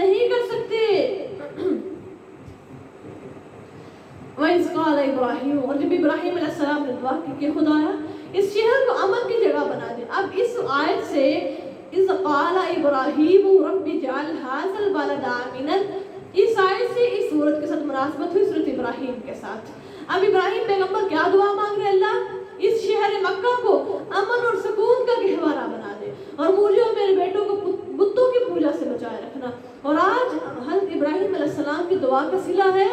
نہیں کر سکتے. وَإِذْ قَالَ إِبْرَاهِيمُ, اور جب ابراہیم علیہ السلام نے دعا کی کہ خدایا اس شہر کو امن کی جگہ بنا دے. اب اس آیت سے اِذْ قَالَ إِبْرَاهِيمُ رَبِّ اجْعَلْ هَٰذَا الْبَلَدَ آمِنًا, اس آیت سے اس سورت کے ساتھ مناسبت ہوئی سورت ابراہیم کے ساتھ. اب ابراہیم پیغمبر کیا دعا مانگ رہے, اللہ اس شہر مکہ کو امن اور سکون کا گہوارہ بنا دے اور مجھے اور میرے بیٹوں کو بتوں کی پوجا سے بچائے رکھنا. اور آج حضرت ابراہیم علیہ السلام کی دعا کا صلہ ہے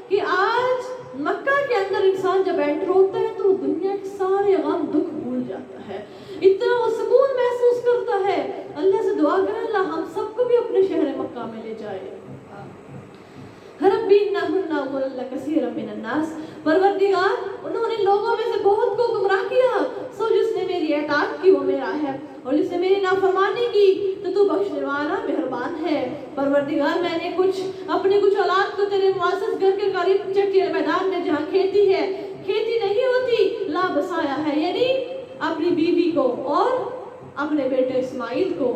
کہ آج مکہ کے اندر انسان جب انٹر ہوتا ہے تو دنیا کے سارے غم دکھ بھول جاتا ہے, اتنا وہ سکون محسوس کرتا ہے. اللہ سے دعا کریں اللہ ہم سب کو بھی اپنے شہر مکہ میں لے جائے. ربی انہن اضللن کثیرا من الناس, پروردگار انہوں نے لوگوں میں سے بہت کو گمراہ کیا, سو جس نے میری اطاعت کی وہ میرا ہے اور جس نے میری نافرمانی کی تو بخشنے والا مہربان ہے. پروردگار میں نے اپنی کچھ اولاد کو تیرے معزز گھر کے قریب چٹیل میدان میں جہاں کھیتی نہیں ہوتی لا بسایا ہے, یعنی اپنی بیوی کو اور اپنے بیٹے اسماعیل کو.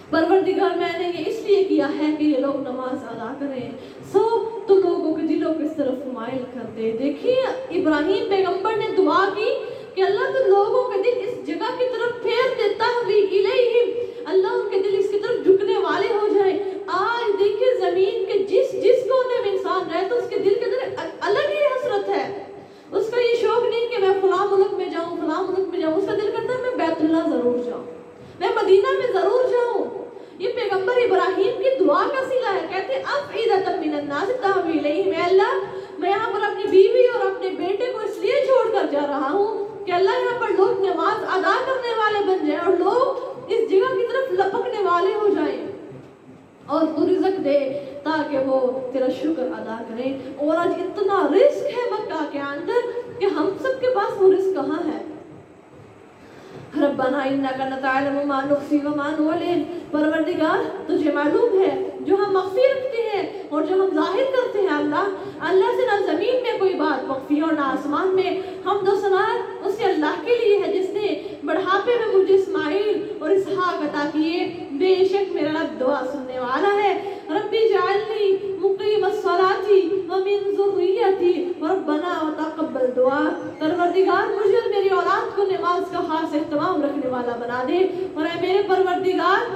پروردگار میں نے یہ اس لیے کیا ہے کہ یہ لوگ نماز ادا کریں, سو تو لوگوں کے دلوں کو اس طرف مائل کر دے. دیکھیے ابراہیم پیغمبر نے دعا کی کہ اللہ تو لوگوں کے دل اس جگہ کی طرف پھیر دیتا ہے الیہم, اللہ ان کے دل اس کی طرف جھکنے والے ہو جائیں. آج دیکھیے زمین کے جس کونے میں انسان رہے تو اس کے دل کے اندر الگ ہی حسرت ہے. اس کا یہ شوق نہیں کہ میں فلاں ملک میں جاؤں فلاں ملک میں جاؤں, اس کا دل کرتا ہے میں بیت اللہ ضرور جاؤں, میں مدینہ میں ضرور جاؤں. یہ پیغمبر ابراہیم کی دعا کا صلہ ہے. کہتے افئدۃ من الناس تہوی الیہم, اے اللہ میں یہاں پر اپنی بیوی اور اپنے بیٹے کو اس لیے چھوڑ کر جا رہا ہوں کہ اللہ یہاں پر لوگ نماز ادا کرنے والے بن جائیں اور لوگ اس جگہ کی طرف لپکنے والے ہو جائیں اور تو رزق دے تاکہ وہ تیرا شکر ادا کریں. اور آج اتنا رزق ہے مکہ کے اندر کہ ہم سب کے پاس وہ رزق کہاں ہے. ربنا انک تعلم ما نخفی وما نعلن, پروردگار تجھے معلوم ہے جو ہم مخفی رکھتے ہیں اور جو ہم ظاہر کرتے ہیں. اللہ سے نہ زمین میں کوئی بات مخفی اور نہ آسمان میں. حمد و ثنا اسے اللہ کے لیے ہے جس نے بڑھاپے میں مجھے اسماعیل اور اسحاق عطا کیے. بے شک میرا رب دعا سننے والا ہے. ربی اجعلنی مقیم الصلاۃ ومن ذریتی ربنا وتقبل دعا, پروردگار مجھے اور میری اولاد کو نماز کا خاص اہتمام رکھنے والا بنا دے. اور اے میرے پروردگار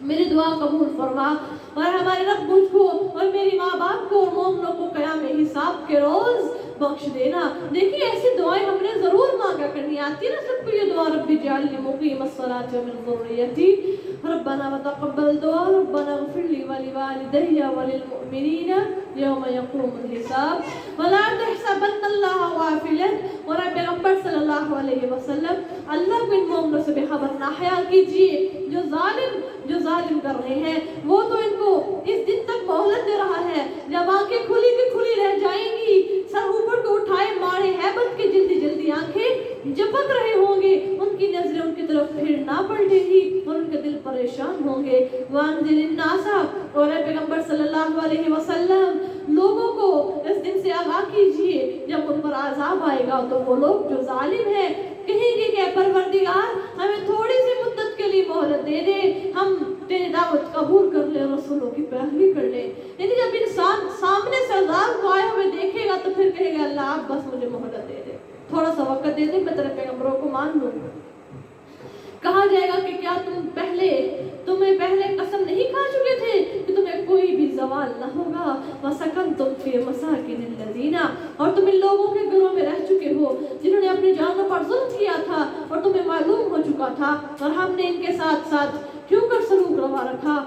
میری دعا قبول فرما اور ہمارے رب مجھ کو اور میری ماں باپ کو اور مومنوں کو قیام حساب کے روز بخش دینا. دیکھیے ایسی دعائیں ہم نے ضرور مانگا کرنی آتی ہے نا سب کو. یہ دعا رب اجعلنی مقیم الصلاۃ ومن ذریتی ربنا وتقبل دعا ربنا اغفر لي ولوالدي وللمؤمنين يوم يقوم الحساب ولا تحسبن الله غافلا. اور پیغمبر صلی اللہ علیہ وسلم اللہ کو ان مومنوں سے بے خبر نہ خیال کیجیے جو ظالم کر رہے ہیں. وہ تو ان کو اس دن تک مہلت دے رہا ہے جب آنکھیں کھلی کی کھلی رہ جائیں گی, سر اوپر کو اٹھائے مارے ہیبت کے جلدی آنکھیں جھپک رہے ہوں گے, ان کی نظریں ان کی طرف پھر نہ پلٹے گی اور ان کے دل پریشان ہوں گے. وانذر الناس, اور پیغمبر صلی اللہ علیہ وسلم لوگوں کو اس دن سے آگاہ کیجیے جب ان پر عذاب آئے گا تو وہ لوگ جو ظالم ہیں کہیں گے کہ پروردگار ہمیں تھوڑی سی مدت کے لیے مہلت دے دے, ہم تیری دعوت قبول کر لیں, رسولوں کی پیروی کر لیں. یعنی جب انسان سامنے سے عذاب کو آئے ہوئے دیکھے گا تو پھر کہے گا اللہ آپ بس مجھے مہلت دے دے, تھوڑا سا وقت دے دے, میں تیرے پیغمبروں کو مان لوں. کہا جائے گا کہ کیا تمہیں پہلے قسم نہیں کھا چکے تھے کہ تمہیں کوئی بھی زوال نہ ہوگا. وَسَكَنْتُمْ فِي مَسَاكِنِ الَّذِينَ, اور تم ان لوگوں کے گھروں میں رہ چکے ہو جنہوں نے اپنی جانوں پر ظلم کیا تھا اور تمہیں معلوم ہو چکا تھا اور ہم نے ان کے ساتھ کیوں کر سلوک روا رکھا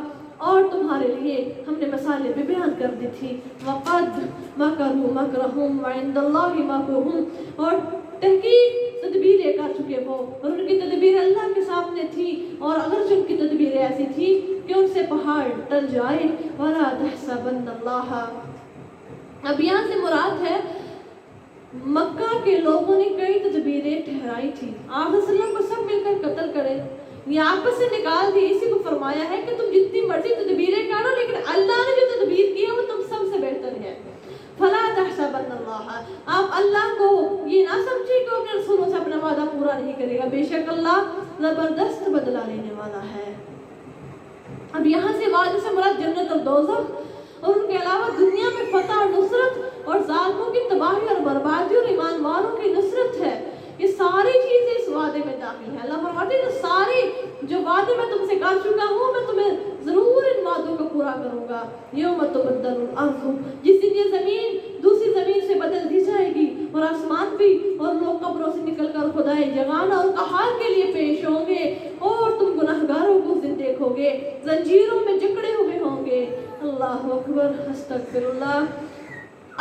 اور تمہارے لیے ہم نے مثالیں بھی بیان کر دی تھی. وَقَدْ مَكَرُوا مَكْرَهُمْ وَعِنْدَ اللَّهِ مَكْرُهُمْ, اور تحقیق تدبیریں کر چکے ہو اور ان کی تدبیر اللہ کے سامنے تھی اور اگر ان کی تدبیریں ایسی تھی کہ ان سے پہاڑ ٹل جائے. وَلَا تَحْسَبَنَّ اللَّهَ, اب یہاں سے مراد ہے مکہ کے لوگوں نے کئی تدبیریں ٹھہرائی تھی. آپ صلی اللہ علیہ وسلم کو سب مل کر قتل کرے یا آپس سے نکال دی. اسی کو فرمایا ہے کہ تم جتنی مرضی تدبیریں کرو لیکن اللہ نے جو تدبیر کی ہے وہ تم سب سے بہتر ہے. فلا تحسبن اللہ, آپ اللہ کو یہ نہ سمجھے کہ اپنے رسولوں سے اپنا وعدہ پورا نہیں کرے گا. بے شک اللہ زبردست بدلہ لینے والا ہے. اب یہاں سے وعدے سے مراد جنت اور دوزخ اور ان کے علاوہ دنیا میں فتح اور نصرت اور ظالموں کی تباہی اور بربادی اور ایمان والوں کی نصرت ہے. یہ ساری چیزیں اس وعدے میں داخل ہیں. اللہ فرماتے ہیں سارے جو وعدے میں تم سے کر چکا ہوں میں تمہیں ضرور ان وعدوں کو پورا کروں گا. یوم تبدل الارض، جس دن یہ زمین دوسری زمین سے بدل دی جائے گی اور آسمان بھی، اور لوگ قبروں سے نکل کر خدائے جگانا اور قہار کے لیے پیش ہوں گے اور تم گناہگاروں کو دن دیکھو گے زنجیروں میں جکڑے ہوئے ہوں گے. اللہ اکبر، استغفر اللہ.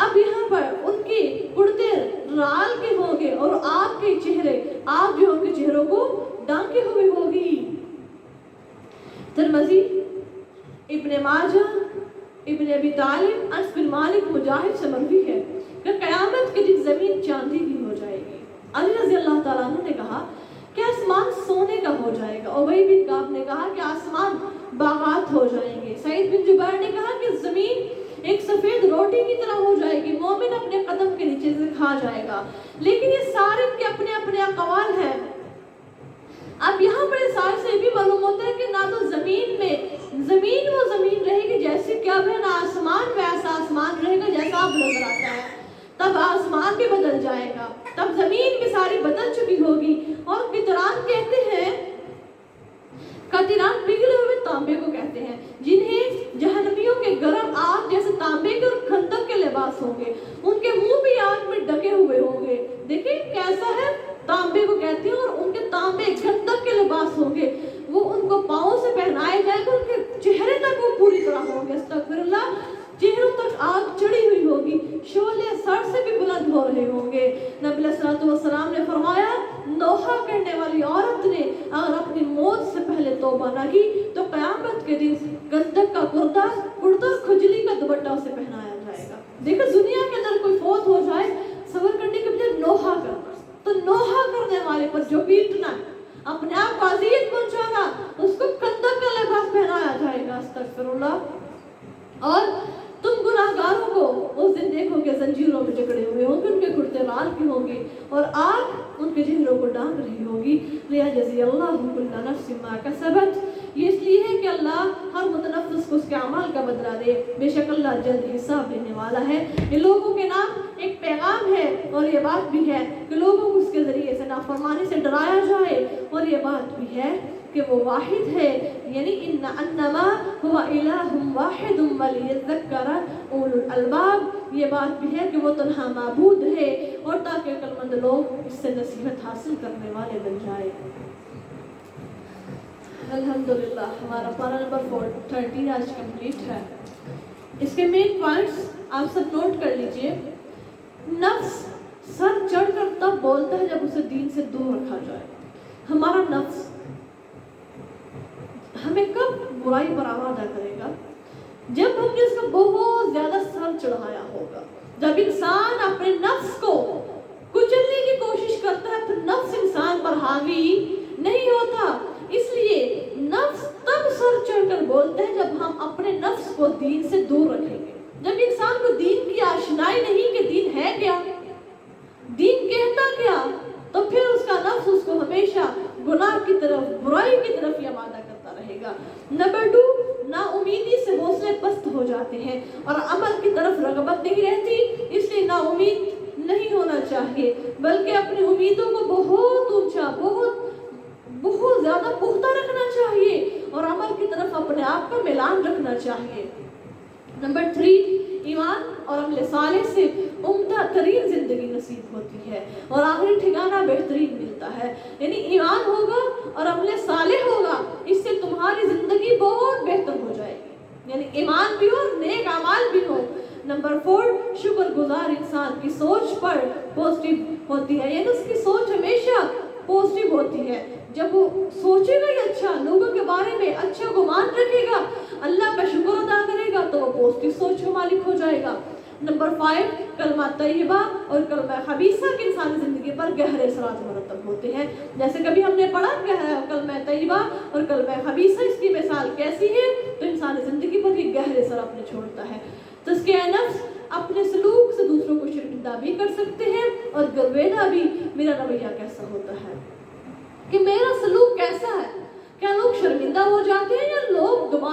اب یہاں پر ان کے کرتے رال کے ہوں گے اور آگ کے چہرے، آگ جو ان کے چہروں کو ڈانکے ہوئے ہوگی. ترمذی، ابن ماجہ، ابن ابی طالب، انس بن مالک، مجاہد سے مروی ہے کہ قیامت کے دن زمین چاندی کی ہو جائے گی. علی رضی اللہ تعالیٰ عنہ نے کہا کہ آسمان سونے کا ہو جائے گا. ابی بن کعب نے کہا کہ آسمان باغات ہو جائیں گے. سعید بن جبیر نے کہا کہ زمین ایک سفید روٹی کی طرح ہو جائے گی، مومن اپنے قدم کے نیچے سے کھا جائے گا. لیکن یہ سارے کے اپنے اپنے اقوال ہیں. اب یہاں پر سارے سے بھی معلوم ہوتا ہے کہ نہ تو زمین میں زمین وہ زمین رہے گی جیسی کہ اب ہے، نہ آسمان ویسا آسمان رہے گا جیسا اب نظر آتا ہے. تب آسمان بھی بدل جائے گا، تب زمین بھی ساری بدل چکی ہوگی. اور قطران کہتے ہیں، قطران پگھلے ہوئے تانبے کو کہتے ہیں، جنہیں جہنمیوں کے گرم آگ جیسے تانبے کے اور خندق کے لباس ہوں گے. ان کے منہ بھی آگ میں ڈکے ہوئے ہوں گے. دیکھیں کیسا ہے، تانبے کو کہتے ہیں، اور ان کے تانبے خندق کے لباس ہوں گے. وہ ان کو پاؤں سے پہنائے جائے گا، ان کے چہرے تک وہ پوری طرح ہوں گے. استغفر اللہ. چہروں تک آگ چڑھی ہوئی ہوگی، شعلے سر سے بھی بلند ہو رہے ہوں گے. نبی علیہ الصلوۃ والسلام نے فرمایا نوحہ کرنے والی عورت نے اگر اپنی موت سے پہلے توبہ نہ کی تو قیامت کے دن گندک کا کرتا کھجلی کا دوپٹہ اسے پہنایا جائے گا. دیکھو دنیا کے اندر کوئی فوت ہو جائے، صبر کرنے کے بجائے نوحہ کرنا، تو نوحہ کرنے والے پر جو پیٹنا، اپنے آپ کو اذیت پہنچانا، اس کو گندک کا لباس پہنایا جائے گا. استغفر اللہ. اور تم گناہگاروں کو اس دن دیکھو گے زنجیروں میں جکڑے ہوئے ہوں گے، ان کے کرتے رال کے ہوں گے اور آگ ان کے چہروں کو ڈانک رہی ہوگی. لیجزی اللہ کل نفس ما کسبت. یہ اس لیے ہے کہ اللہ ہر متنفس کو اس کے اعمال کا بدلہ دے. بے شک اللہ جلد حساب لینے والا ہے. یہ لوگوں کے نام ایک پیغام ہے اور یہ بات بھی ہے کہ لوگوں کو اس کے ذریعے سے نافرمانی سے ڈرایا جائے، اور یہ بات بھی ہے کہ وہ واحد ہے، یعنی انما هو الہ واحد ولیذکر اولو الالباب. یہ بات بھی ہے کہ وہ تنہا معبود ہے اور تاکہ عقل مند لوگ اس سے نصیحت حاصل کرنے والے بن جائے. الحمدللہ ہمارا پارہ نمبر 30 آج کمپلیٹ ہے. اس کے مین پوائنٹس آپ سب نوٹ کر لیجئے. نفس سر چڑھ کر تب بولتا ہے جب اسے دین سے دور رکھا جائے. ہمارا نفس ہمیں کب برائی پر آمادہ کرے گا؟ جب ہم نے اس کا بہت زیادہ سر چڑھایا ہوگا. جب انسان اپنے نفس کو کچلنے کی کوشش کرتا ہے تو نفس انسان پر حاوی نہیں ہوتا. اس لیے نفس تب سر چڑھ کر بولتا ہے جب ہم اپنے نفس کو دین سے دور رکھیں گے. جب انسان کو دین کی آشنائی نہیں کہ دین ہے کیا، دین کہتا کیا، تو پھر اس کا نفس اس کو ہمیشہ گناہ کی طرف، برائی کی طرف ہی آمادہ کرتا رہے گا. نمبر 2، نا امیدی سے حوصلے پست ہو جاتے ہیں اور عمل کی طرف رغبت نہیں رہتی. اس لیے نا امید نہیں ہونا چاہیے، بلکہ اپنی امیدوں کو بہت اونچا، بہت زیادہ پختہ رکھنا چاہیے اور عمل کی طرف اپنے آپ کا میلان رکھنا چاہیے. نمبر 3، ایمان اور عمل صالح سے عمدہ ترین زندگی نصیب ہوتی ہے اور آخری ٹھکانہ بہترین ملتا ہے. یعنی ایمان ہوگا اور عمل صالح ہوگا، اس سے تمہاری زندگی بہت بہتر ہو جائے گی. یعنی ایمان بھی ہو اور نیک اعمال بھی ہو. نمبر 4، شکر گزار انسان کی سوچ پر پازیٹیو ہوتی ہے. یعنی اس کی سوچ ہمیشہ پازیٹیو ہوتی ہے. جب وہ سوچے گا یہ اچھا، لوگوں کے بارے میں اچھا گمان رکھے گا، اللہ کا شکر ادا کرے گا تو وہ پازیٹیو سوچ کا مالک ہو جائے گا. نمبر 5، کلمہ طیبہ اور کلمہ خبیثہ کی انسانی زندگی پر گہرے اثرات مرتب ہوتے ہیں. جیسے کبھی ہم نے پڑھا کلمہ طیبہ اور کلمہ خبیثہ، اس کی مثال کیسی ہے تو انسانی زندگی پر یہ گہرے اثر اپنے چھوڑتا ہے. تزکیہ نفس، اپنے سلوک سے دوسروں کو شرمندہ بھی کر سکتے ہیں اور گرویدہ بھی. میرا رویہ کیسا ہوتا ہے، کہ میرا سلوک کیسا ہے، کیا لوگ شرمندہ ہو جاتے ہیں یا لوگ دوبارہ